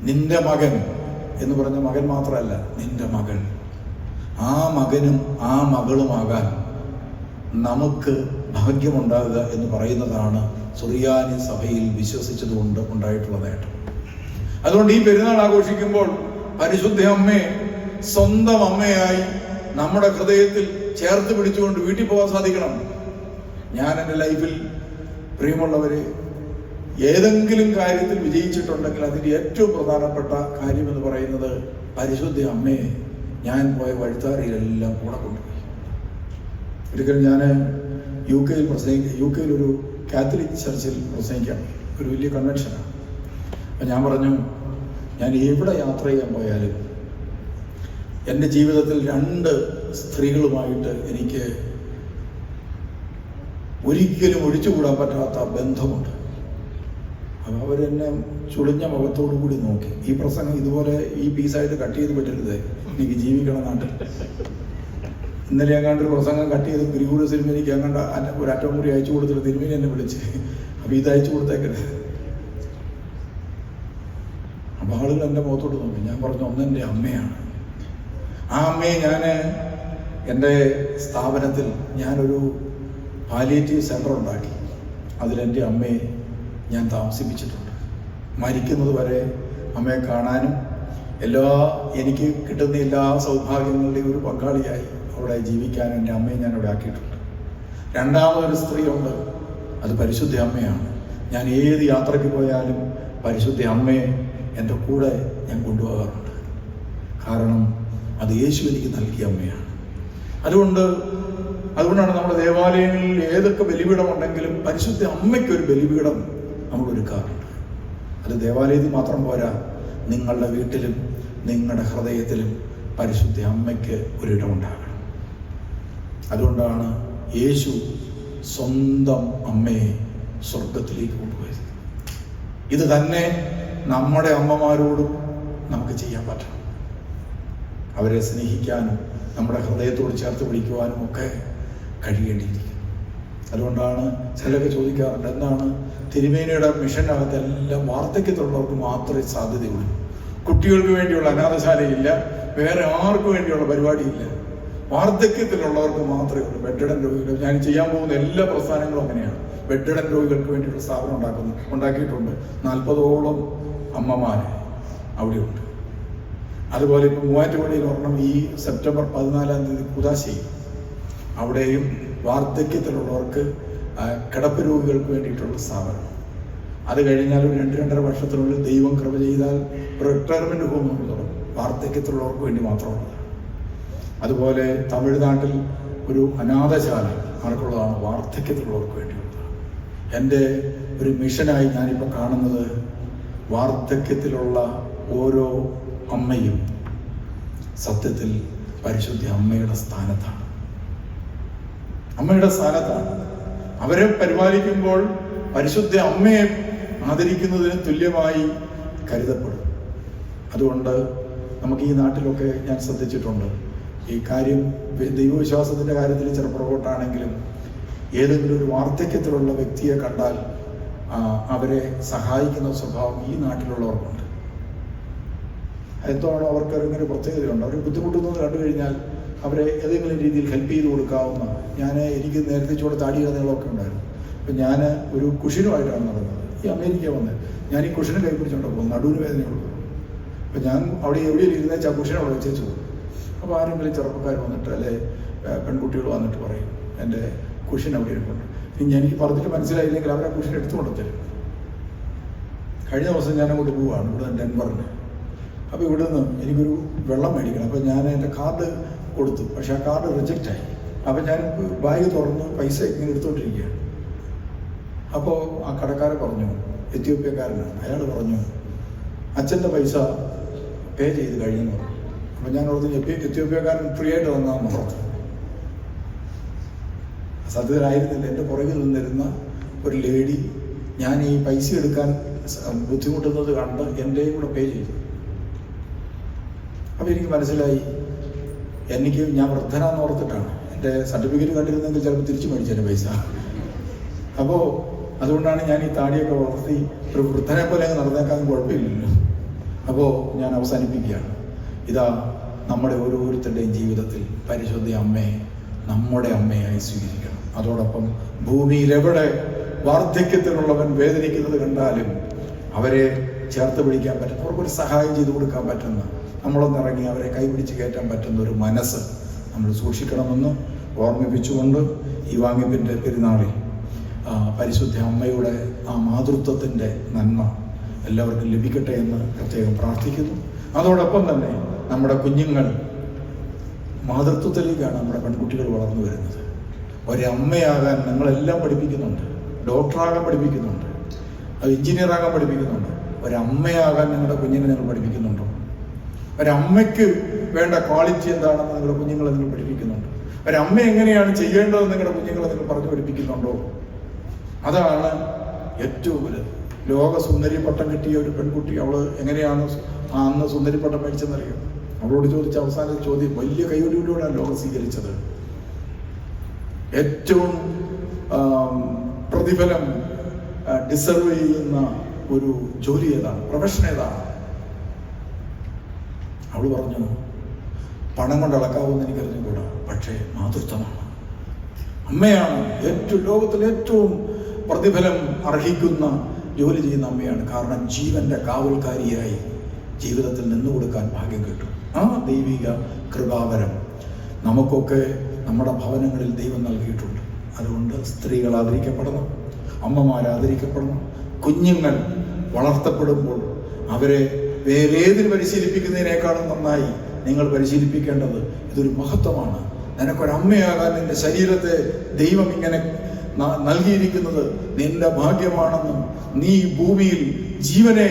നിന്റെ മകൻ എന്ന് പറഞ്ഞ മകൻ മാത്രമല്ല, നിന്റെ മകൻ. ആ മകനും ആ മകളുമാകാൻ നമുക്ക് ഭാഗ്യമുണ്ടാകുക എന്ന് പറയുന്നതാണ് സുറിയാനി സഭയിൽ വിശ്വസിച്ചതുകൊണ്ട് ഉണ്ടായിട്ടുള്ള നേട്ടം. അതുകൊണ്ട് ഈ പെരുന്നാൾ ആഘോഷിക്കുമ്പോൾ പരിശുദ്ധ അമ്മയെ സ്വന്തം അമ്മയായി നമ്മുടെ ഹൃദയത്തിൽ ചേർത്ത് പിടിച്ചുകൊണ്ട് വീട്ടിൽ പോകാൻ സാധിക്കണം. ഞാൻ എൻ്റെ ലൈഫിൽ പ്രിയമുള്ളവരെ ഏതെങ്കിലും കാര്യത്തിൽ വിജയിച്ചിട്ടുണ്ടെങ്കിൽ അതിൻ്റെ ഏറ്റവും പ്രധാനപ്പെട്ട കാര്യം എന്ന് പറയുന്നത് പരിശുദ്ധ അമ്മയെ ഞാൻ പോയ വഴിത്താരയിലെല്ലാം കൂടെ കൊണ്ടുപോയി. ഒരിക്കൽ ഞാൻ യു കെയിൽ ഒരു കാത്തലിക് ചർച്ചിൽ പ്രസംഗിക്കാം, ഒരു വലിയ കൺവെൻഷനാണ്. അപ്പം ഞാൻ പറഞ്ഞു, ഞാൻ എവിടെ യാത്ര ചെയ്യാൻ പോയാലും എൻ്റെ ജീവിതത്തിൽ 2 സ്ത്രീകളുമായിട്ട് എനിക്ക് ഒരിക്കലും ഒഴിച്ചുകൂടാൻ പറ്റാത്ത ബന്ധമുണ്ട്. അപ്പം അവരെന്നെ ചുളിഞ്ഞ മുഖത്തോടു കൂടി നോക്കി, ഈ പ്രസംഗം ഇതുപോലെ ഈ പീസായിട്ട് കട്ട് ചെയ്ത് പറ്റരുത്, എനിക്ക് ജീവിക്കണം നാട്ടിൽ. ഇന്നലെ എങ്ങാണ്ട് ഒരു പ്രസംഗം കട്ട് ചെയ്ത് ഗുരുകൂട സിനിമയ്ക്ക് എങ്ങാണ്ട് ഒരു അറ്റം കൂടി അയച്ചു കൊടുത്തിട്ട് തിരുമേനി എന്നെ വിളിച്ച്, അപ്പം ഇത് അയച്ചു കൊടുത്തേക്കരുത്. അപ്പം ആളുകൾ എൻ്റെ മുഖത്തോട്ട് നോക്കി. ഞാൻ പറഞ്ഞു, ഒന്നെൻ്റെ അമ്മയാണ്. ആ അമ്മയെ ഞാൻ എൻ്റെ സ്ഥാപനത്തിൽ ഞാനൊരു പാലിയേറ്റീവ് സെൻ്റർ ഉണ്ടാക്കി. അതിലെൻ്റെ അമ്മയെ ഞാൻ താമസിപ്പിച്ചിട്ടുണ്ട്. മരിക്കുന്നത് വരെ അമ്മയെ കാണാനും എനിക്ക് കിട്ടുന്ന എല്ലാ സൗഭാഗ്യങ്ങളുടെയും ഒരു പങ്കാളിയായി അവിടെ ജീവിക്കാനും എൻ്റെ അമ്മയെ ഞാൻ അവിടെ ആക്കിയിട്ടുണ്ട്. രണ്ടാമതൊരു സ്ത്രീയുണ്ട്, അത് പരിശുദ്ധ അമ്മയാണ്. ഞാൻ ഏത് യാത്രയ്ക്ക് പോയാലും പരിശുദ്ധ അമ്മയെ എൻ്റെ കൂടെ ഞാൻ കൊണ്ടുപോകാറുണ്ട്. കാരണം അത് യേശു എനിക്ക് നൽകിയ അമ്മയാണ്. അതുകൊണ്ടാണ് നമ്മുടെ ദേവാലയങ്ങളിൽ ഏതൊക്കെ ബലിപീഠമുണ്ടെങ്കിലും പരിശുദ്ധ അമ്മയ്ക്കൊരു ബലിപീഠം നമ്മൾ ഒരുക്കാറുണ്ട്. അത് ദേവാലയത്തിൽ മാത്രം പോരാ, നിങ്ങളുടെ വീട്ടിലും നിങ്ങളുടെ ഹൃദയത്തിലും പരിശുദ്ധ അമ്മയ്ക്ക് ഒരിടമുണ്ടാകണം. അതുകൊണ്ടാണ് യേശു സ്വന്തം അമ്മയെ സ്വർഗത്തിലേക്ക് കൊണ്ടുപോയത്. ഇത് തന്നെ നമ്മുടെ അമ്മമാരോടും നമുക്ക് ചെയ്യാൻ പറ്റണം. അവരെ സ്നേഹിക്കാനും നമ്മുടെ ഹൃദയത്തോട് ചേർത്ത് പിടിക്കുവാനും ഒക്കെ കഴിയേണ്ടിയിരിക്കും. അതുകൊണ്ടാണ് ചിലരൊക്കെ ചോദിക്കാറുണ്ട്, എന്താണ് തിരുമേനിയുടെ മിഷനകത്ത് എല്ലാം വാർദ്ധക്യത്തിലുള്ളവർക്ക് മാത്രമേ സാധ്യതയുള്ളൂ, കുട്ടികൾക്ക് വേണ്ടിയുള്ള അനാഥശാലയില്ല, വേറെ ആർക്കും വേണ്ടിയുള്ള പരിപാടിയില്ല, വാർദ്ധക്യത്തിലുള്ളവർക്ക് മാത്രമേ ഉള്ളൂ. ബെഡ്ഡൻ രോഗികൾ, ഞാൻ ചെയ്യാൻ പോകുന്ന എല്ലാ പ്രസ്ഥാനങ്ങളും അങ്ങനെയാണ്. ബെഡ്ഡൻ രോഗികൾക്ക് വേണ്ടിയുള്ള സ്ഥാപനം ഉണ്ടാക്കിയിട്ടുണ്ട്. 40ഓളം അമ്മമാർ അവിടെയുണ്ട്. അതുപോലെ ഇപ്പോൾ മൂവാറ്റുപുഴയിൽ ഒരെണ്ണം ഈ സെപ്റ്റംബർ 14-ാം തീയതി കുദാശയിൽ, അവിടെയും വാർദ്ധക്യത്തിലുള്ളവർക്ക് കിടപ്പ് രോഗികൾക്ക് വേണ്ടിയിട്ടുള്ള സ്ഥാപനം. അത് കഴിഞ്ഞാൽ ഒരു 2-2.5 വർഷത്തിനുള്ളിൽ ദൈവം കൃപ ചെയ്താൽ റിട്ടയർമെൻറ്റ് ഹോം നമ്മൾ തുടങ്ങും, വാർദ്ധക്യത്തിലുള്ളവർക്ക് വേണ്ടി മാത്രമുള്ളത്. അതുപോലെ തമിഴ്നാട്ടിൽ ഒരു അനാഥശാല ആർക്കുള്ളതാണ്, വാർദ്ധക്യത്തിലുള്ളവർക്ക് വേണ്ടിയുള്ളത്. എൻ്റെ ഒരു മിഷനായി ഞാനിപ്പോൾ കാണുന്നത് വാർദ്ധക്യത്തിലുള്ള ഓരോ അമ്മയും സത്യത്തിൽ പരിശുദ്ധ അമ്മയുടെ സ്ഥാനത്താണ്. അവരെ പരിപാലിക്കുമ്പോൾ പരിശുദ്ധ അമ്മയെ ആദരിക്കുന്നതിന് തുല്യമായി കരുതപ്പെടും. അതുകൊണ്ട് നമുക്ക് ഈ നാട്ടിലൊക്കെ ഞാൻ ശ്രദ്ധിച്ചിട്ടുണ്ട്, ഈ കാര്യം ദൈവവിശ്വാസത്തിൻ്റെ കാര്യത്തിൽ ചെറുപ്പുറകോട്ടാണെങ്കിലും ഏതെങ്കിലും ഒരു വാർദ്ധക്യത്തിലുള്ള വ്യക്തിയെ കണ്ടാൽ അവരെ സഹായിക്കുന്ന സ്വഭാവം ഈ നാട്ടിലുള്ളവർക്കുണ്ട്. എന്തോണം അവർക്കൊരു പ്രത്യേകതയുണ്ട്. അവർ ബുദ്ധിമുട്ടുന്നത് കണ്ടു കഴിഞ്ഞാൽ അവരെ ഏതെങ്കിലും രീതിയിൽ ഹെൽപ്പ് ചെയ്ത് കൊടുക്കാവുന്ന. എനിക്ക് നേരത്തെ ചൂടെ താടിയുടെ നീളമൊക്കെ ഉണ്ടായിരുന്നു. അപ്പം ഞാൻ ഒരു കുഷിനുമായിട്ടാണ് നടന്നത്. ഈ അമേരിക്ക വന്ന് ഞാൻ ഈ കുഷിന് കൈ പിടിച്ചോണ്ട് പോകും, നടുവിന് വേദനയുള്ളൂ. അപ്പം ഞാൻ അവിടെ എവിടെയും ഇരുന്നേച്ച് ആ കുഷിനെ അവിടെ വെച്ചേച്ചു പോകും. അപ്പോൾ ആരെങ്കിലും ചെറുപ്പക്കാർ വന്നിട്ട് അല്ലെ പെൺകുട്ടികൾ വന്നിട്ട് പറയും, എൻ്റെ കുഷിൻ അവിടെ ഇരിപ്പുണ്ട്. ഇനി എനിക്ക് പറഞ്ഞിട്ട് മനസ്സിലായില്ലെങ്കിൽ അവരെ കുഷിൻ എടുത്തുകൊണ്ട് തരും. കഴിഞ്ഞ ദിവസം ഞാൻ അങ്ങോട്ട് പോവുകയാണ്, ഇവിടെ ഡെൻവറിന്. അപ്പോൾ ഇവിടെ നിന്ന് എനിക്കൊരു വെള്ളം മേടിക്കണം. അപ്പോൾ ഞാൻ എൻ്റെ കാർഡ് കൊടുത്തു, പക്ഷേ ആ കാർഡ് റിജക്റ്റായി. അപ്പം ഞാൻ ബാഗ് തുറന്ന് പൈസ ഇങ്ങനെ എടുത്തുകൊണ്ടിരിക്കുകയാണ്. അപ്പോൾ ആ കടക്കാരൻ പറഞ്ഞു, എത്യോപ്യക്കാരനാണ്, അയാൾ പറഞ്ഞു, അച്ഛൻ്റെ പൈസ പേ ചെയ്ത് കഴിഞ്ഞെന്ന് പറഞ്ഞു. അപ്പം ഞാൻ ഓർത്ത് എത്യോപ്യക്കാരൻ ഫ്രീ ആയിട്ട് തന്നാന്ന് പറഞ്ഞു. സത്യത്തിലായിരുന്നില്ല. എൻ്റെ പുറകിൽ നിന്നിരുന്ന ഒരു ലേഡി, ഞാൻ ഈ പൈസ എടുക്കാൻ ബുദ്ധിമുട്ടുന്നത് കണ്ട് എൻ്റെയും കൂടെ പേ ചെയ്തു. അപ്പോൾ എനിക്ക് മനസ്സിലായി, ഞാൻ വൃദ്ധനാന്ന് ഓർത്തിട്ടാണ്. എൻ്റെ സർട്ടിഫിക്കറ്റ് കണ്ടിരുന്നെങ്കിൽ ചിലപ്പോൾ തിരിച്ചു മേടിച്ചതിൻ്റെ പൈസ. അപ്പോൾ അതുകൊണ്ടാണ് ഞാൻ ഈ താടിയൊക്കെ വളർത്തി ഒരു വൃദ്ധനെ പോലെ അങ്ങ് നടന്നേക്കാൻ കുഴപ്പമില്ലല്ലോ. അപ്പോൾ ഞാൻ അവസാനിപ്പിക്കുകയാണ്. ഇതാ നമ്മുടെ ഓരോരുത്തരുടെയും ജീവിതത്തിൽ പരിശുദ്ധ അമ്മയെ നമ്മുടെ അമ്മയായി സ്വീകരിക്കണം. അതോടൊപ്പം ഭൂമിയിൽ എവിടെ വാർദ്ധക്യത്തിലുള്ളവൻ വേദനിക്കുന്നത് കണ്ടാലും അവരെ ചേർത്ത് പിടിക്കാൻ പറ്റുന്ന, അവർക്കൊരു സഹായം ചെയ്തു കൊടുക്കാൻ പറ്റുന്ന, നമ്മളൊന്നിറങ്ങി അവരെ കൈപിടിച്ച് കയറ്റാൻ പറ്റുന്ന ഒരു മനസ്സ് നമ്മൾ സൂക്ഷിക്കണമെന്ന് ഓർമ്മിപ്പിച്ചുകൊണ്ട് ഈ വാങ്ങിപ്പിൻ്റെ പെരുന്നാളിൽ പരിശുദ്ധ അമ്മയുടെ ആ മാതൃത്വത്തിൻ്റെ നന്മ എല്ലാവർക്കും ലഭിക്കട്ടെ എന്ന് പ്രത്യേകം പ്രാർത്ഥിക്കുന്നു. അതോടൊപ്പം തന്നെ നമ്മുടെ കുഞ്ഞുങ്ങൾ മാതൃത്വത്തിലേക്കാണ് നമ്മുടെ പെൺകുട്ടികൾ വളർന്നു വരുന്നത്. ഒരമ്മയാകാൻ നിങ്ങളെല്ലാം പഠിപ്പിക്കുന്നുണ്ട്, ഡോക്ടറാകാൻ പഠിപ്പിക്കുന്നുണ്ട്, എഞ്ചിനീയറാകാൻ പഠിപ്പിക്കുന്നുണ്ട്. ഒരമ്മയാകാൻ നിങ്ങളുടെ കുഞ്ഞിനെ നിങ്ങൾ പഠിപ്പിക്കുന്നുണ്ടോ? ഒരമ്മയ്ക്ക് വേണ്ട ക്വാളിറ്റി എന്താണെന്ന് നിങ്ങളുടെ കുഞ്ഞുങ്ങളെ നിങ്ങൾ പഠിപ്പിക്കുന്നുണ്ട്? ഒരമ്മ എങ്ങനെയാണ് ചെയ്യേണ്ടതെന്ന് നിങ്ങളുടെ കുഞ്ഞുങ്ങളെ നിങ്ങൾ പറഞ്ഞു പഠിപ്പിക്കുന്നുണ്ടോ? അതാണ് ഏറ്റവും വലുത്. ലോക സുന്ദരി പട്ടം കിട്ടിയ ഒരു പെൺകുട്ടി, അവൾ എങ്ങനെയാണ് അന്ന് സുന്ദരി പട്ടം മേടിച്ചെന്നറിയാം? അവളോട് ചോദിച്ച അവസാന ചോദ്യം വലിയ കൈയൊടിയോടെയാണ് ലോകം സ്വീകരിച്ചത്. ഏറ്റവും പ്രതിഫലം ഡിസർവ് ചെയ്യുന്ന ഒരു ജോലി ഏതാണ്, പ്രൊഫഷൻ ഏതാണ്? അവൾ പറഞ്ഞു, പണം കൊണ്ട് അളക്കാവുമെന്ന് എനിക്കറിഞ്ഞുകൂടാ, പക്ഷേ മാതൃത്വമാണ്. അമ്മയാണ് ലോകത്തിലെ ഏറ്റവും പ്രതിഫലം അർഹിക്കുന്ന ജോലി ചെയ്യുന്ന അമ്മയാണ്. കാരണം ജീവന്റെ കാവൽക്കാരിയായി ജീവിതത്തിൽ നിന്നുകൊടുക്കാൻ ഭാഗ്യം കിട്ടും. ആ ദൈവിക കൃപാവരം നമുക്കൊക്കെ നമ്മുടെ ഭവനങ്ങളിൽ ദൈവം നൽകിയിട്ടുണ്ട്. അതുകൊണ്ട് സ്ത്രീകൾ ആദരിക്കപ്പെടണം, അമ്മമാർ ആദരിക്കപ്പെടണം. കുഞ്ഞുങ്ങൾ വളർത്തപ്പെടുമ്പോൾ അവരെ വേറേതിന് പരിശീലിപ്പിക്കുന്നതിനേക്കാളും നന്നായി നിങ്ങൾ പരിശീലിപ്പിക്കേണ്ടത് ഇതൊരു മഹത്വമാണ്. നിനക്കൊരമ്മയാകാൻ നിന്റെ ശരീരത്തെ ദൈവം ഇങ്ങനെ നൽകിയിരിക്കുന്നത് നിന്റെ ഭാഗ്യമാണെന്നും നീ ഭൂമിയിൽ ജീവനെ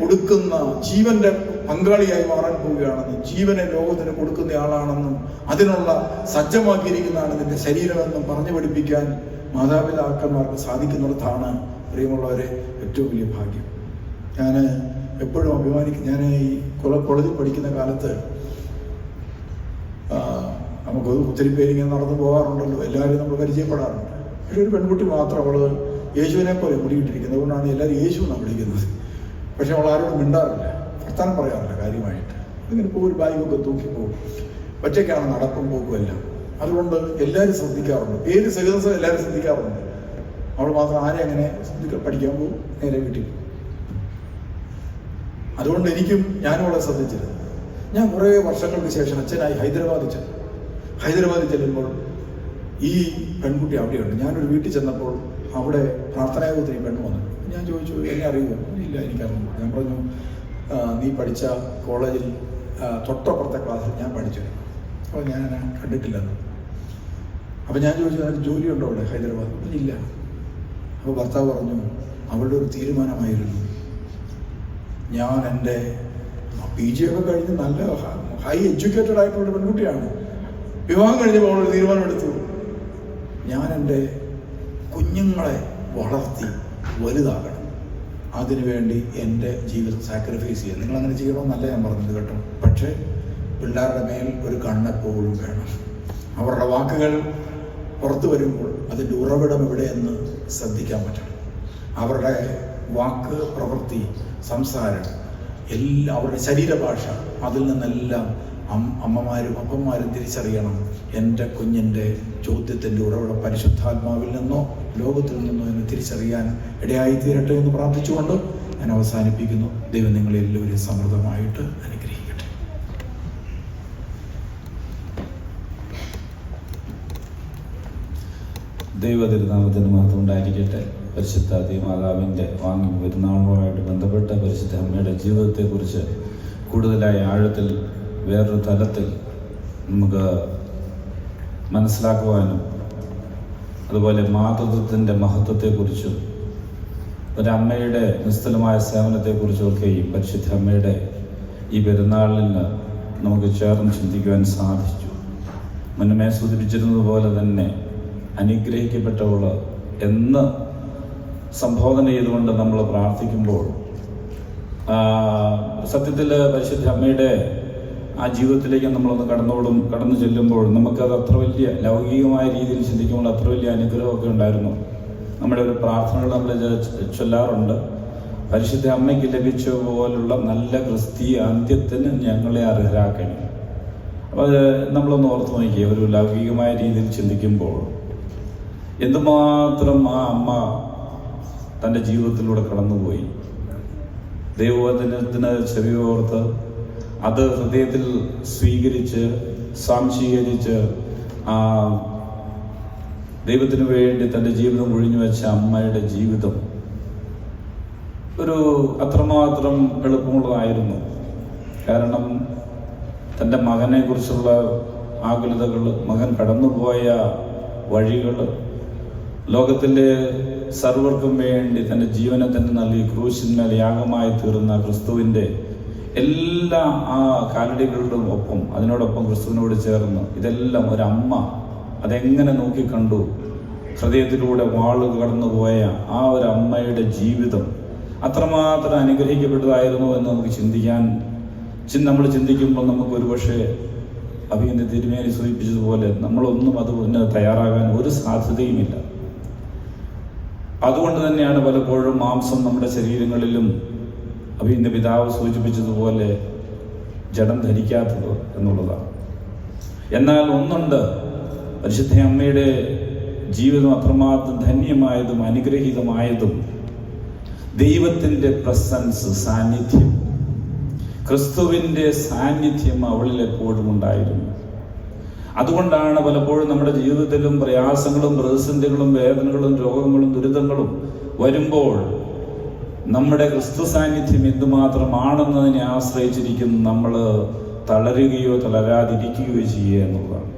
കൊടുക്കുന്ന, ജീവന്റെ പങ്കാളിയായി മാറാൻ പോവുകയാണെന്നും, ജീവനെ ലോകത്തിന് കൊടുക്കുന്ന ആളാണെന്നും, അതിനുള്ള സജ്ജമാക്കിയിരിക്കുന്നതാണ് നിന്റെ ശരീരമെന്നും പറഞ്ഞു പഠിപ്പിക്കാൻ മാതാപിതാക്കന്മാർക്ക് സാധിക്കുന്നിടത്താണ് പ്രിയമുള്ളവരെ ഏറ്റവും വലിയ ഭാഗ്യം. ഞാൻ എപ്പോഴും അഭിമാനിക്കും. ഞാൻ ഈ കോളേജിൽ പഠിക്കുന്ന കാലത്ത് നമുക്ക് ഒത്തിരി പേരിങ്ങനെ നടന്നു പോകാറുണ്ടല്ലോ, എല്ലാവരും നമ്മൾ പരിചയപ്പെടാറുണ്ട്. പക്ഷെ ഒരു പെൺകുട്ടി മാത്രം, അവൾ യേശുവിനെ പോലെ മുടിയിട്ടിരിക്കുന്നത് കൊണ്ടാണ് എല്ലാവരും യേശു എന്നാണ് വിളിക്കുന്നത്. പക്ഷെ അവൾ ആരോടും മിണ്ടാറില്ല, വർത്താനം പറയാറില്ല കാര്യമായിട്ട്. ഇങ്ങനെ പോകും, ബാഗൊക്കെ തൂക്കിപ്പോകും, ഒറ്റയ്ക്കാണ് നടക്കും പോക്കും എല്ലാം. അതുകൊണ്ട് എല്ലാവരും ശ്രദ്ധിക്കാറുണ്ട്, പേര് സഹിതം എല്ലാവരും ശ്രദ്ധിക്കാറുണ്ട്. അവൾ മാത്രം ആരെ അങ്ങനെ പഠിക്കാൻ പോകും, നേരെ വീട്ടിൽ. അതുകൊണ്ട് ഞാനും അവളെ ശ്രദ്ധിച്ചിരുന്നു. ഞാൻ കുറേ വർഷങ്ങൾക്ക് ശേഷം അച്ഛനായി ഹൈദരാബാദിൽ ചെല്ലുമ്പോൾ ഈ പെൺകുട്ടി അവിടെയുണ്ട്. ഞാനൊരു വീട്ടിൽ ചെന്നപ്പോൾ അവിടെ പ്രാർത്ഥനായോഗത്തിന് ഈ പെണ്ണ് വന്നു. ഞാൻ ചോദിച്ചു, എന്നെ അറിയുമോ? ഇല്ല, എനിക്കറിയില്ല. ഞാൻ പറഞ്ഞു, നീ പഠിച്ച കോളേജിൽ തൊട്ടപ്പുറത്തെ ക്ലാസ്സിൽ ഞാൻ പഠിച്ചിരുന്നു, അപ്പോൾ ഞാൻ കണ്ടിട്ടില്ലെന്ന്. അപ്പോൾ ഞാൻ ചോദിച്ചു, അതിന് ജോലിയുണ്ടോ അവിടെ ഹൈദരാബാദ്? ഇല്ല. അപ്പോൾ ഭർത്താവ് പറഞ്ഞു, അവളുടെ ഒരു തീരുമാനമായിരുന്നു, ഞാൻ എൻ്റെ PG ഒക്കെ കഴിഞ്ഞ് നല്ല ഹൈ എഡ്യൂക്കേറ്റഡ് ആയിട്ടുള്ള പെൺകുട്ടിയാണ്, വിവാഹം കഴിഞ്ഞപ്പോൾ അവളൊരു തീരുമാനമെടുത്തു, ഞാൻ എൻ്റെ കുഞ്ഞുങ്ങളെ വളർത്തി വലുതാകണം, അതിനുവേണ്ടി എൻ്റെ ജീവിതം സാക്രിഫൈസ് ചെയ്യാം. നിങ്ങളങ്ങനെ ചെയ്യണമെന്നല്ല ഞാൻ പറഞ്ഞത് കേട്ടോ. പക്ഷേ പിള്ളേരുടെ മേൽ ഒരു കണ്ണെപ്പോഴും വേണം. അവരുടെ വാക്കുകൾ പുറത്തു വരുമ്പോൾ അതിൻ്റെ ഉറവിടം എവിടെയെന്ന് ശ്രദ്ധിക്കാൻ പറ്റണം. അവരുടെ വാക്ക്, പ്രവൃത്തി, സംസാരം, എല്ലാം, അവരുടെ ശരീരഭാഷ, അതിൽ നിന്നെല്ലാം അമ്മമാരും അപ്പന്മാരും തിരിച്ചറിയണം. എൻ്റെ കുഞ്ഞിൻ്റെ ചോദ്യത്തിൻ്റെ ഉറവിടം പരിശുദ്ധാത്മാവിൽ നിന്നോ ലോകത്തിൽ നിന്നോ എന്ന് തിരിച്ചറിയാൻ ഇടയായിത്തീരട്ടെ എന്ന് പ്രാർത്ഥിച്ചുകൊണ്ട് ഞാൻ അവസാനിപ്പിക്കുന്നു. ദൈവം നിങ്ങളെല്ലാവരും സമൃദ്ധമായിട്ട് അനുഗ്രഹിക്കട്ടെ. ദൈവതിരുനാമത്തിന് മഹത്വം ഉണ്ടായിരിക്കട്ടെ. പരിശുദ്ധ മാതാവിൻ്റെ വാങ്ങി പെരുന്നാളുമായിട്ട് ബന്ധപ്പെട്ട പരിശുദ്ധ അമ്മയുടെ ജീവിതത്തെക്കുറിച്ച് കൂടുതലായി ആഴത്തിൽ വേറൊരു തലത്തിൽ നമുക്ക് മനസ്സിലാക്കുവാനും, അതുപോലെ മാതൃത്വത്തിൻ്റെ മഹത്വത്തെക്കുറിച്ചും ഒരമ്മയുടെ നിസ്തുലമായ സേവനത്തെക്കുറിച്ചും ഒക്കെ ഈ പരിശുദ്ധ അമ്മയുടെ ഈ പെരുന്നാളിൽ നമുക്ക് ചേർന്ന് ചിന്തിക്കുവാൻ സാധിച്ചു. മുന്നമേ സൂചിപ്പിച്ചിരുന്നത് പോലെ തന്നെ അനുഗ്രഹിക്കപ്പെട്ടവൾ എന്ന് സംബോധന ചെയ്തുകൊണ്ട് നമ്മൾ പ്രാർത്ഥിക്കുമ്പോൾ സത്യത്തിൽ പരിശുദ്ധ അമ്മയുടെ ആ ജീവിതത്തിലേക്ക് നമ്മളൊന്ന് കടന്നു ചെല്ലുമ്പോൾ നമുക്കത് അത്ര വലിയ ലൗകികമായ രീതിയിൽ ചിന്തിക്കുമ്പോൾ അത്ര വലിയ അനുഗ്രഹമൊക്കെ ഉണ്ടായിരുന്നു. നമ്മുടെ ഒരു പ്രാർത്ഥനകൾ നമ്മൾ ചൊല്ലാറുണ്ട്, പരിശുദ്ധ അമ്മയ്ക്ക് ലഭിച്ച പോലുള്ള നല്ല ക്രിസ്തീയ അന്ത്യത്തിന് ഞങ്ങളെ അർഹരാക്കണം. അപ്പോൾ അത് നമ്മളൊന്ന് ഓർത്ത് നോക്കിയേ, ഒരു ലൗകികമായ രീതിയിൽ ചിന്തിക്കുമ്പോൾ എന്തുമാത്രം ആ അമ്മ തൻ്റെ ജീവിതത്തിലൂടെ കടന്നുപോയി. ദൈവവചനത്തിന് ചെവിയോർത്ത് അത് ഹൃദയത്തിൽ സ്വീകരിച്ച് സാംശീകരിച്ച് ദൈവത്തിന് വേണ്ടി തൻ്റെ ജീവിതം ഒഴിഞ്ഞു വെച്ച അമ്മയുടെ ജീവിതം ഒരു അത്രമാത്രം എളുപ്പമുള്ളതായിരുന്നു. കാരണം തൻ്റെ മകനെ കുറിച്ചുള്ള ആകുലതകൾ, മകൻ കടന്നുപോയ വഴികൾ, ലോകത്തിലെ സർവർക്കും വേണ്ടി തൻ്റെ ജീവനെ തന്നെ നൽകി ക്രൂശിന്മേൽ യാഗമായി തീർന്ന ക്രിസ്തുവിൻ്റെ എല്ലാ ആ കാലടികളുടെ ഒപ്പം, അതിനോടൊപ്പം ക്രിസ്തുവിനോട് ചേർന്ന് ഇതെല്ലാം ഒരമ്മ അതെങ്ങനെ നോക്കിക്കണ്ടു. ഹൃദയത്തിലൂടെ വാള് കടന്നുപോയ ആ ഒരു അമ്മയുടെ ജീവിതം അത്രമാത്രം അനുഗ്രഹിക്കപ്പെട്ടതായിരുന്നു എന്ന് നമുക്ക് നമ്മൾ ചിന്തിക്കുമ്പോൾ നമുക്ക് ഒരുപക്ഷെ അഭിനന്ദ തിരുമേനി സൂചിപ്പിച്ചതുപോലെ നമ്മളൊന്നും അതിന് തയ്യാറാകാൻ ഒരു സാധ്യതയുമില്ല. അതുകൊണ്ട് തന്നെയാണ് പലപ്പോഴും മാംസം നമ്മുടെ ശരീരങ്ങളിലും അഭിനന്ദ പിതാവ് സൂചിപ്പിച്ചതുപോലെ ജഡം ധരിക്കാത്തത് എന്നുള്ളതാണ്. എന്നാൽ ഒന്നുണ്ട്, പരിശുദ്ധ അമ്മയുടെ ജീവിതം അത്രമാത്രം ധന്യമായതും അനുഗ്രഹീതമായതും ദൈവത്തിൻ്റെ പ്രസൻസ്, സാന്നിധ്യം, ക്രിസ്തുവിൻ്റെ സാന്നിധ്യം അവളിൽ എപ്പോഴും ഉണ്ടായിരുന്നു. അതുകൊണ്ടാണ് പലപ്പോഴും നമ്മുടെ ജീവിതത്തിലും പ്രയാസങ്ങളും പ്രതിസന്ധികളും വേദനകളും രോഗങ്ങളും ദുരിതങ്ങളും വരുമ്പോൾ നമ്മുടെ ക്രിസ്തു സാന്നിധ്യം എന്തുമാത്രമാണെന്നതിനെ ആശ്രയിച്ചിരിക്കുന്നു നമ്മൾ തളരുകയോ തളരാതിരിക്കുകയോ ചെയ്യുക എന്നുള്ളതാണ്.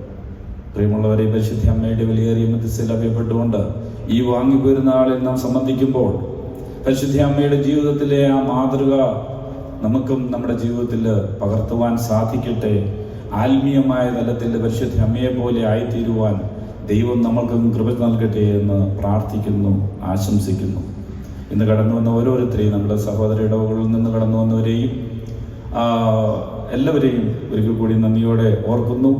പ്രിയമുള്ളവരെ, പരിശുദ്ധ അമ്മയുടെ വിലയേറിയ മധ്യസ്ഥയിൽ അഭയപ്പെട്ടുകൊണ്ട് ഈ വാങ്ങിപ്പോരുന്നാളിൽ നാം സംബന്ധിക്കുമ്പോൾ പരിശുദ്ധ അമ്മയുടെ ജീവിതത്തിലെ ആ മാതൃക നമുക്കും നമ്മുടെ ജീവിതത്തിൽ പകർത്തുവാൻ സാധിക്കട്ടെ. ആത്മീയമായ തലത്തിൽ പരിശുദ്ധ അമ്മയെ പോലെ ആയിത്തീരുവാൻ ദൈവം നമ്മൾക്കും കൃപ നൽകട്ടെ എന്ന് പ്രാർത്ഥിക്കുന്നു, ആശംസിക്കുന്നു. ഇന്ന് കടന്നു വന്ന ഓരോരുത്തരെയും, നമ്മുടെ സഹോദര ഇടവകളിൽ നിന്ന് കടന്നു വന്നവരെയും എല്ലാവരെയും ഒരിക്കൽ കൂടി നന്ദിയോടെ ഓർക്കുന്നു.